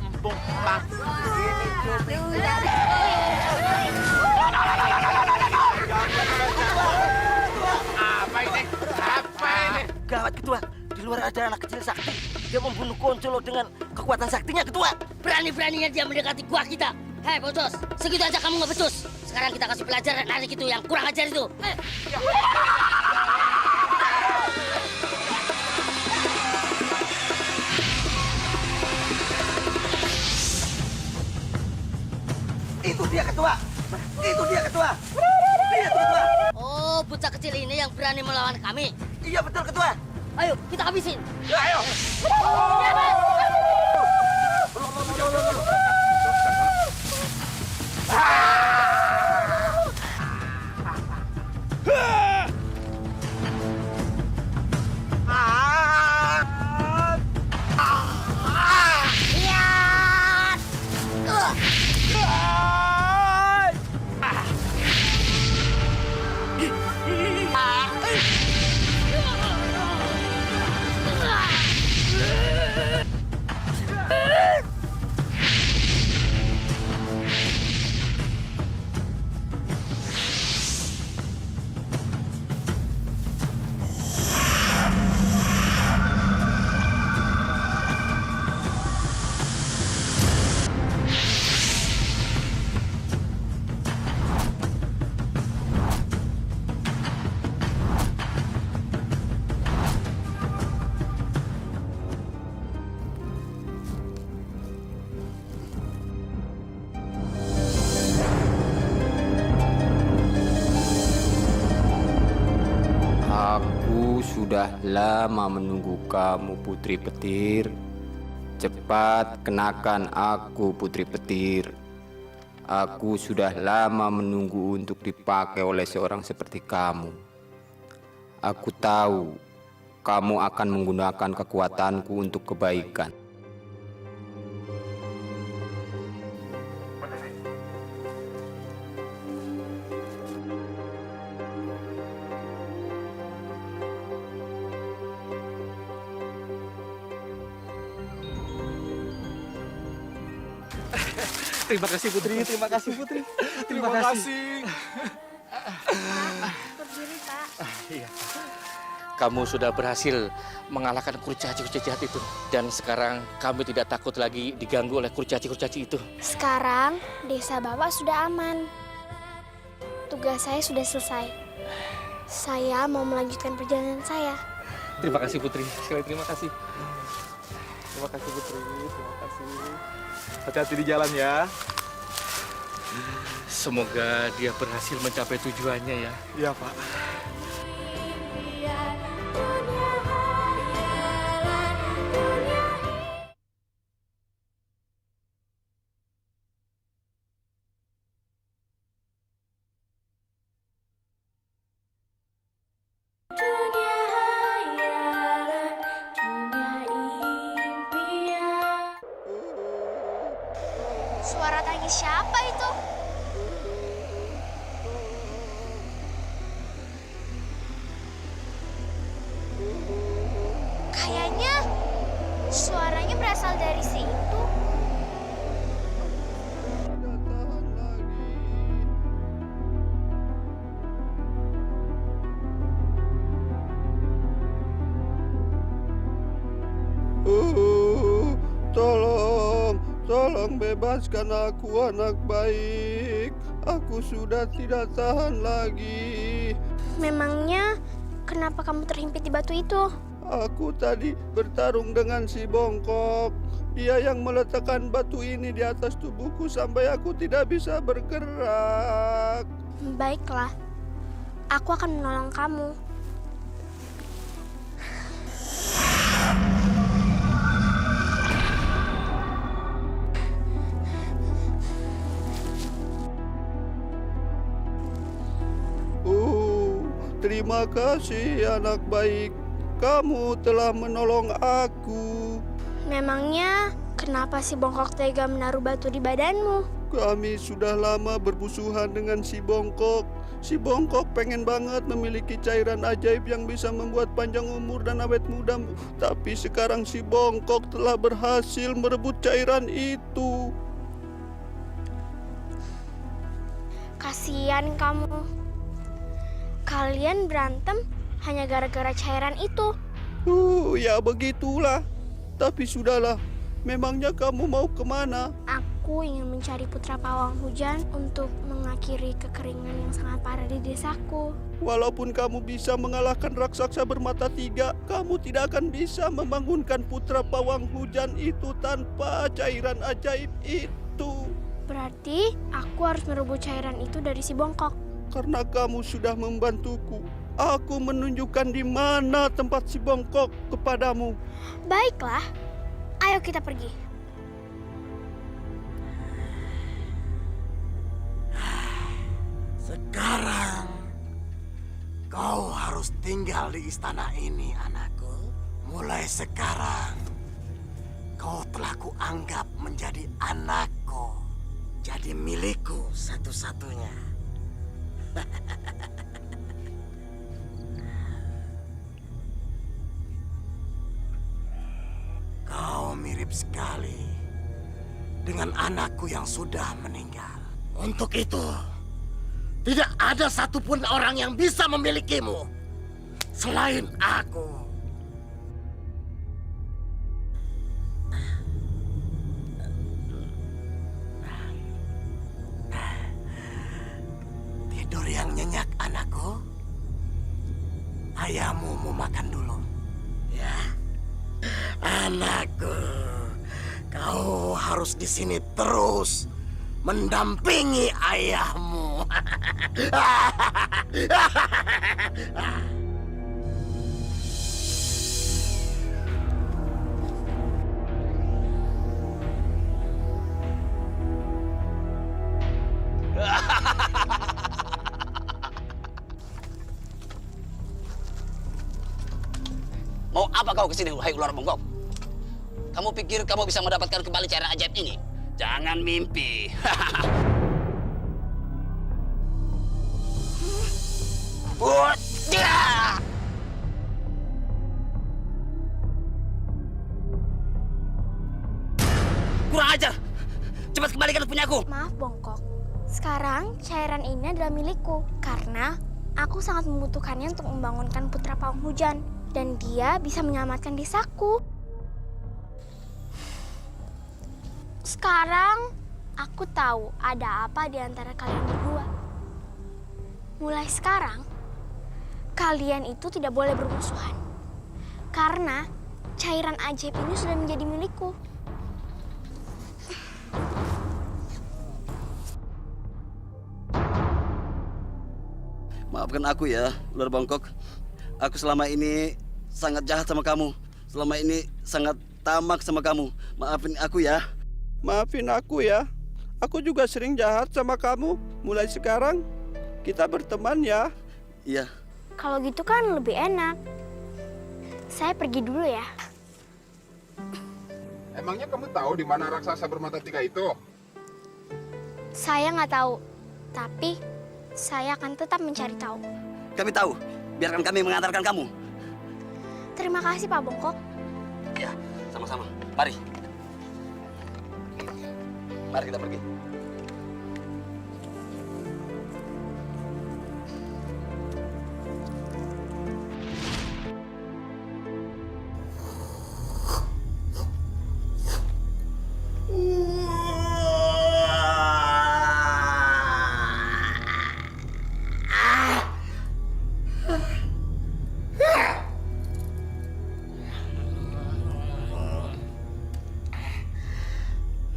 Apa ini? Apa ini? Gawat Ketua, di luar ada anak kecil sakti. Dia membunuh Koncolo dengan kekuatan saktinya Ketua. Berani-beraninya dia mendekati gua kita. Hei bocos, segitu aja kamu nggak becus. Sekarang kita kasih pelajaran narik itu yang kurang ajar itu. Itu dia Ketua. Itu dia Ketua. Dia Ketua. Oh, bocah kecil ini yang berani melawan kami. Iya betul Ketua. Ayo, kita habisin. Ayo. Aku sudah lama menunggu kamu, Putri Petir. Cepat kenakan aku, Putri Petir. Aku sudah lama menunggu untuk dipakai oleh seorang seperti kamu. Aku tahu kamu akan menggunakan kekuatanku untuk kebaikan. Terima kasih Putri, terima kasih Putri. Terima kasih. Berdiri, Pak. Iya. Kamu sudah berhasil mengalahkan kurcaci-kurcaci jahat itu. Dan sekarang kami tidak takut lagi diganggu oleh kurcaci-kurcaci itu. Sekarang desa Bapak sudah aman. Tugas saya sudah selesai. Saya mau melanjutkan perjalanan saya. Terima kasih Putri, sekali terima kasih. Terima kasih Putri, terima kasih. Hati-hati di jalan ya. Semoga dia berhasil mencapai tujuannya ya. Iya Pak. Suara tangis siapa itu? Kayaknya suaranya berasal dari situ. Tolong bebaskan aku, anak baik. Aku sudah tidak tahan lagi. Memangnya kenapa kamu terhimpit di batu itu? Aku tadi bertarung dengan si bongkok. Dia yang meletakkan batu ini di atas tubuhku sampai aku tidak bisa bergerak. Baiklah, aku akan menolong kamu. Terima kasih anak baik. Kamu telah menolong aku. Memangnya kenapa si bongkok tega menaruh batu di badanmu? Kami sudah lama bermusuhan dengan si bongkok. Si bongkok pengen banget memiliki cairan ajaib yang bisa membuat panjang umur dan awet muda. Tapi sekarang si bongkok telah berhasil merebut cairan itu. Kasihan kamu. Kalian berantem hanya gara-gara cairan itu. Ya begitulah. Tapi sudahlah. Memangnya kamu mau kemana? Aku ingin mencari putra pawang hujan untuk mengakhiri kekeringan yang sangat parah di desaku. Walaupun kamu bisa mengalahkan raksasa bermata tiga, kamu tidak akan bisa membangunkan putra pawang hujan itu tanpa cairan ajaib itu. Berarti aku harus merebut cairan itu dari si bongkok. Karena kamu sudah membantuku, aku menunjukkan di mana tempat si bongkok kepadamu. Baiklah, ayo kita pergi. Sekarang kau harus tinggal di istana ini, anakku. Mulai sekarang kau telah kuanggap menjadi anakku, jadi milikku satu-satunya. Kau mirip sekali dengan anakku yang sudah meninggal. Untuk itu, tidak ada satupun orang yang bisa memilikimu selain aku. Tidur yang nyenyak, anakku. Ayahmu mau makan dulu. Ya, anakku, kau harus di sini terus mendampingi ayahmu. Mau apa kau kesini, wahai ular bongkok? Kamu pikir kamu bisa mendapatkan kembali cairan ajaib ini? Jangan mimpi. Kurang ajar! Cepat kembalikan punyaku. Maaf, bongkok. Sekarang cairan ini adalah milikku karena aku sangat membutuhkannya untuk membangunkan putra pawang hujan. Dan dia bisa menyelamatkan desaku. Sekarang aku tahu ada apa di antara kalian berdua. Mulai sekarang, kalian itu tidak boleh bermusuhan. Karena cairan ajaib ini sudah menjadi milikku. Maafkan aku ya, ular bongkok. Aku selama ini sangat jahat sama kamu. Selama ini sangat tamak sama kamu. Maafin aku ya. Maafin aku ya. Aku juga sering jahat sama kamu. Mulai sekarang kita berteman ya. Iya. Kalau gitu kan lebih enak. Saya pergi dulu ya. Emangnya kamu tahu di mana raksasa bermata tiga itu? Saya nggak tahu. Tapi saya akan tetap mencari tahu. Kami tahu. Biarkan kami mengantarkan kamu. Terima kasih, Pak Bongkok. Ya, sama-sama. Mari. Mari kita pergi.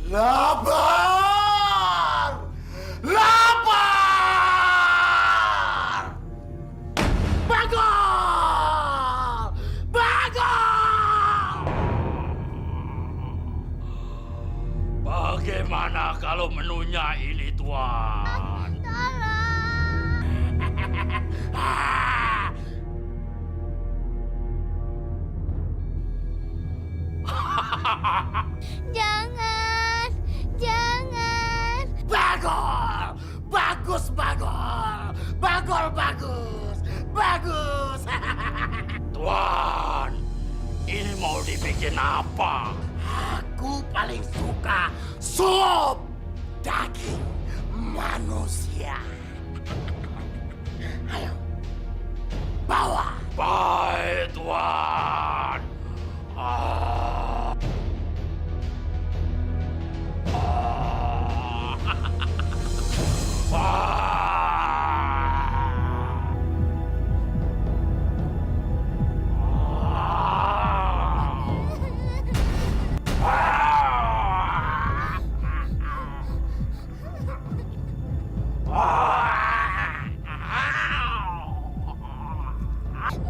Lapar! Lapar! Bagol! Bagol! Bagaimana kalau menunya ini, Tuan? Jangan, jangan. Bagol! Bagus, Bagol! Bagol bagus! Bagus! Tuan, ini mau dibikin apa? Aku paling suka sup daging manusia. Ayo, bawa. Baik, Tuan.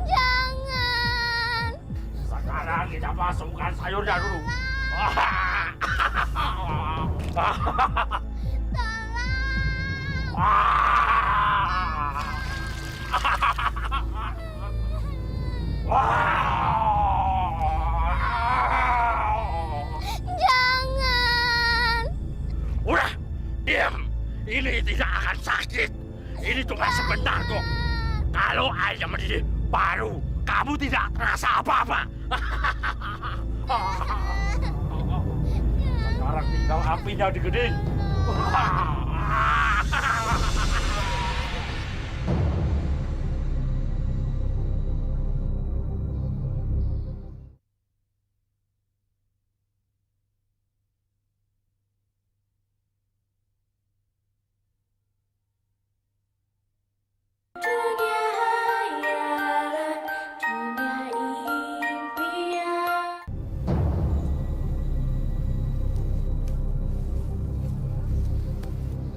Jangan. Sekarang kita masukkan sayurnya dulu. Jangan. Udah, diam. Ini tidak akan sakit. Ini cuma sebentar kok. Kalau airnya mendidih, baru kamu tidak terasa apa-apa. Sekarang tinggal apinya digeding.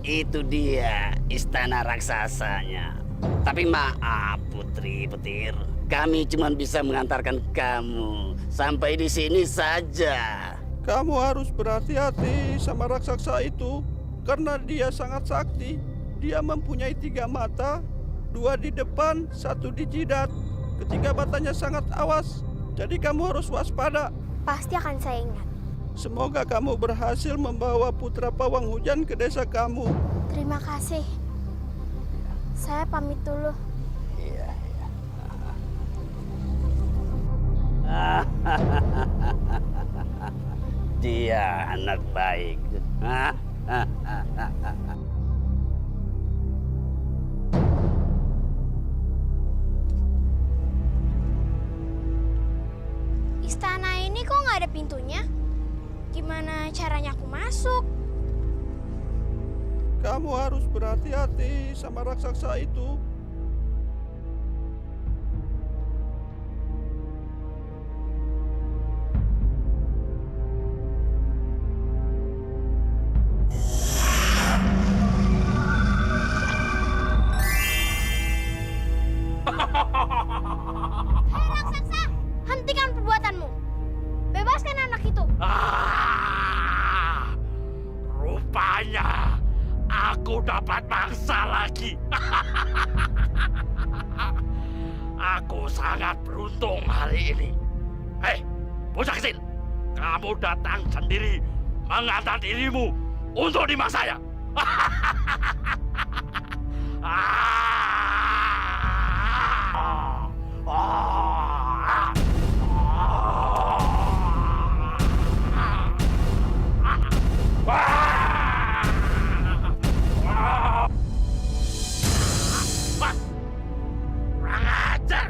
Itu dia istana raksasanya. Tapi maaf Putri Petir, kami cuma bisa mengantarkan kamu sampai di sini saja. Kamu harus berhati-hati sama raksasa itu karena dia sangat sakti. Dia mempunyai 3 mata, 2 di depan, 1 di jidat. Ketiga matanya sangat awas, jadi kamu harus waspada. Pasti akan saya ingat. Semoga kamu berhasil membawa putra pawang hujan ke desa kamu. Terima kasih. Saya pamit dulu. Dia anak baik. Istana ini kok nggak ada pintunya? Gimana caranya aku masuk? Kamu harus berhati-hati sama raksasa itu. Hei raksasa, hentikan perbuatanmu. Bebaskan anak itu. Rupanya aku dapat mangsa lagi. Aku sangat beruntung hari ini. Hei, bocah kecil, kamu datang sendiri mengantar dirimu untuk dimangsa saya. Kurang ajar!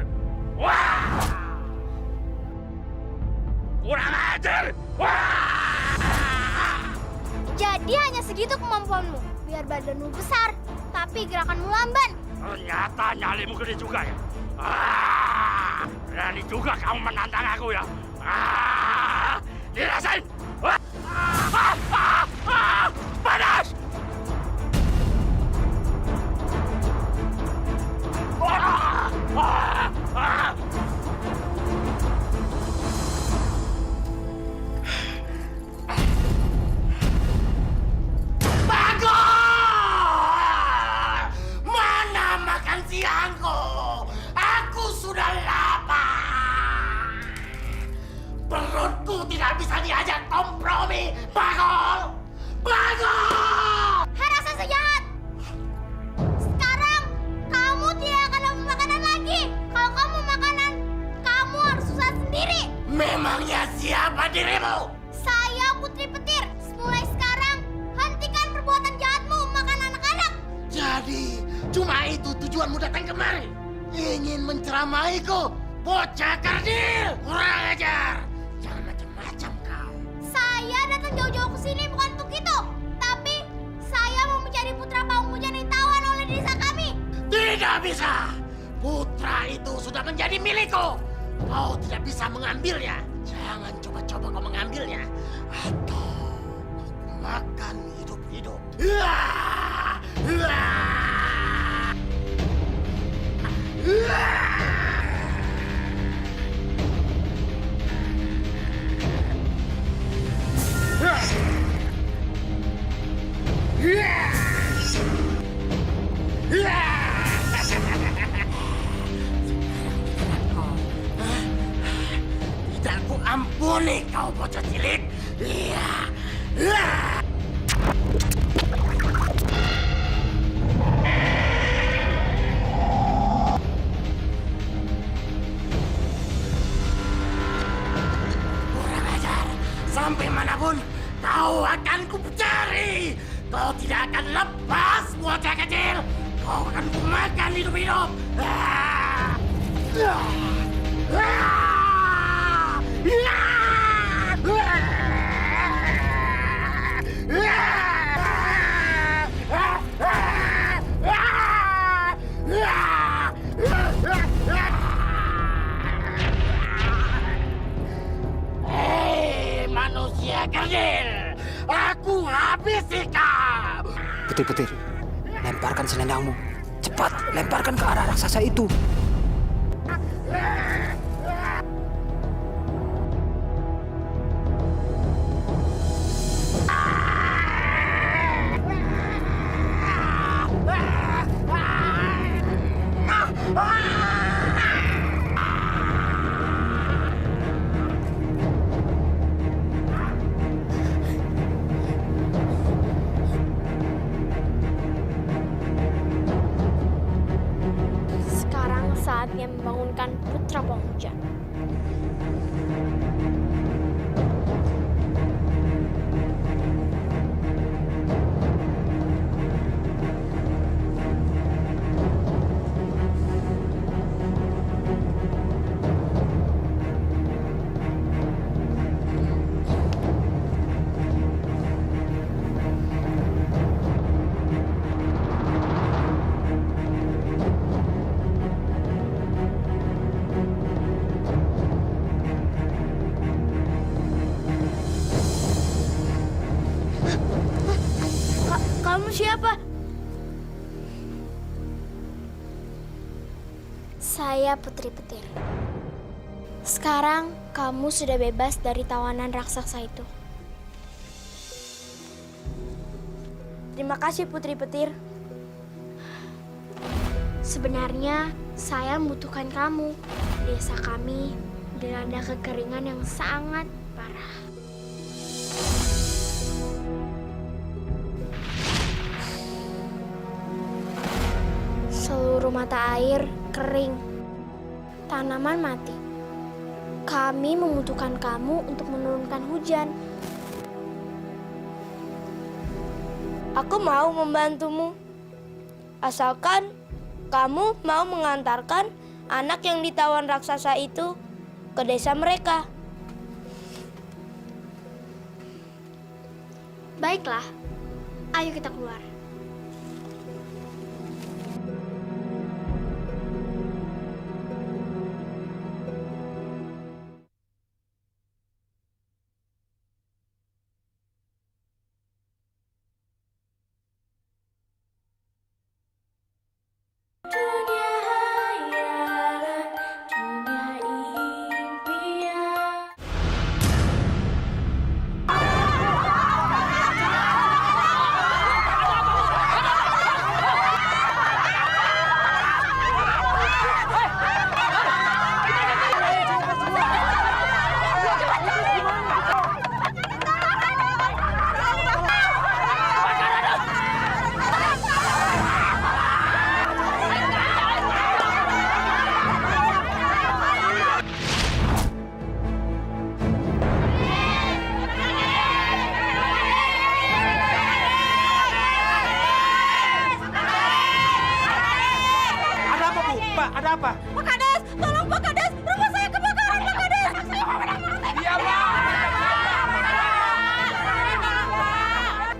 Kurang ajar! Jadi hanya segitu kemampuanmu. Biar badanmu besar, tapi gerakanmu lamban. Ternyata nyalimu gede juga ya. Berani juga kamu menantang aku ya. Dirasain. tidak bisa diajak kompromi, Bagol! Bagol! Hei raksasa jahat! Sekarang kamu tidak akan dapat makanan lagi. Kalau kamu makanan, kamu harus susah sendiri. Memangnya siapa dirimu? Saya Putri Petir. Mulai sekarang, hentikan perbuatan jahatmu makan anak-anak. Jadi, cuma itu tujuanmu datang kemari? Ingin menceramaiku? Bocah kerdil! Kurang ajar! Jangan macam-macam kau. Saya datang jauh-jauh ke sini bukan untuk itu. Tapi, saya mau mencari putra Pawang Hujan yang ditawan oleh desa kami. Tidak bisa! Putra itu sudah menjadi milikku. Kau tidak bisa mengambilnya. Jangan coba-coba kau mengambilnya. Atau makan hidup-hidup. Tidak ku ampuni kau bocah cilik. Kurang ajar. Sampai manapun kau akan kucari. Kau tidak akan lepas, bocah kecil. Kau akan kumakan hidup-hidup. Hei manusia kerdil, aku habisi kau. Petir-petir, lemparkan selendangmu. Cepat, lemparkan ke arah raksasa itu. Sekarang saatnya membangunkan putra Pawang Hujan. Kamu siapa? Saya Putri Petir. Sekarang kamu sudah bebas dari tawanan raksasa itu. Terima kasih Putri Petir. Sebenarnya saya membutuhkan kamu. Desa kami dilanda kekeringan yang sangat parah. Seluruh mata air kering, tanaman mati. Kami membutuhkan kamu untuk menurunkan hujan. Aku mau membantumu, asalkan kamu mau mengantarkan anak yang ditawan raksasa itu ke desa mereka. Baiklah, ayo kita keluar.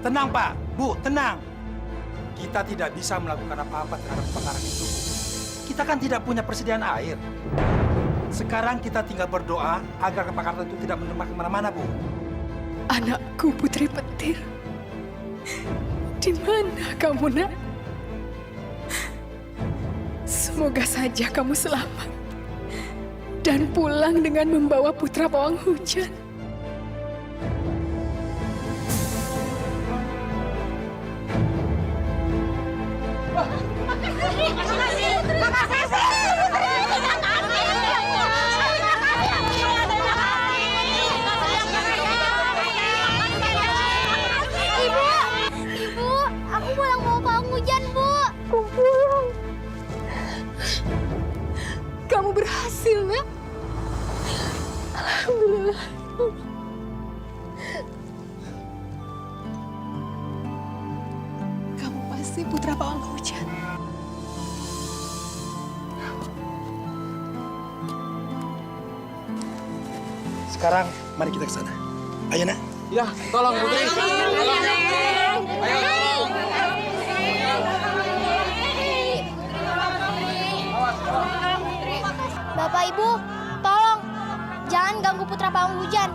Tenang Pak, Bu, tenang. Kita tidak bisa melakukan apa-apa terhadap kebakaran itu, Bu. Kita kan tidak punya persediaan air. Sekarang kita tinggal berdoa agar kebakaran itu tidak menyebar kemana-mana, Bu. Anakku Putri Petir. Di mana kamu, Nak? Semoga saja kamu selamat dan pulang dengan membawa putra pawang hujan. Ibu, aku pulang bawa pawang hujan, Bu. Aku pulang. Kamu berhasil, Nak. Alhamdulillah. Kamu pasti putra pawang hujan. Sekarang mari kita ke sana. Ayo, Nak. Ya, tolong Putri. Bapak Ibu, tolong jangan ganggu putra pawang hujan.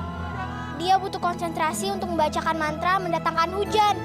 Dia butuh konsentrasi untuk membacakan mantra mendatangkan hujan.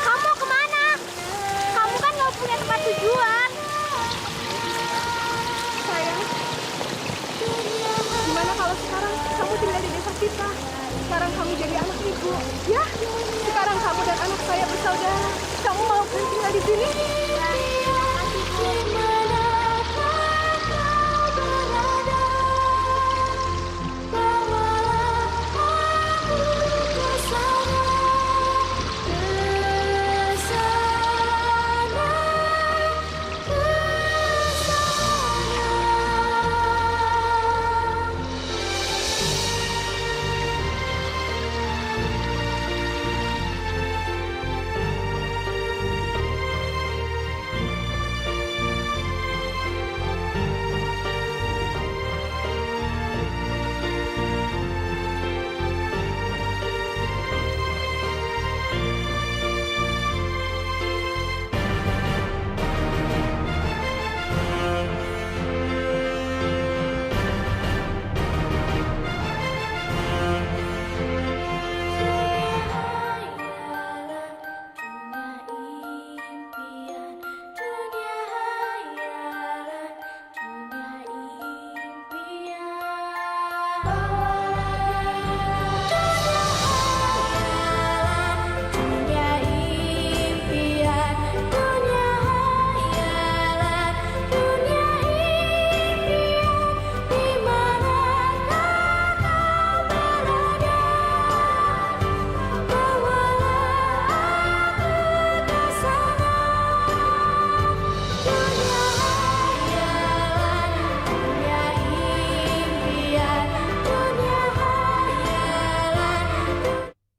Kamu kemana? Kamu kan nggak punya tempat tujuan. Sayang, gimana kalau sekarang kamu tinggal di desa kita? Sekarang kamu jadi anak ibu, ya? Sekarang kamu dan anak saya bersaudara. Kamu mau tinggal di sini?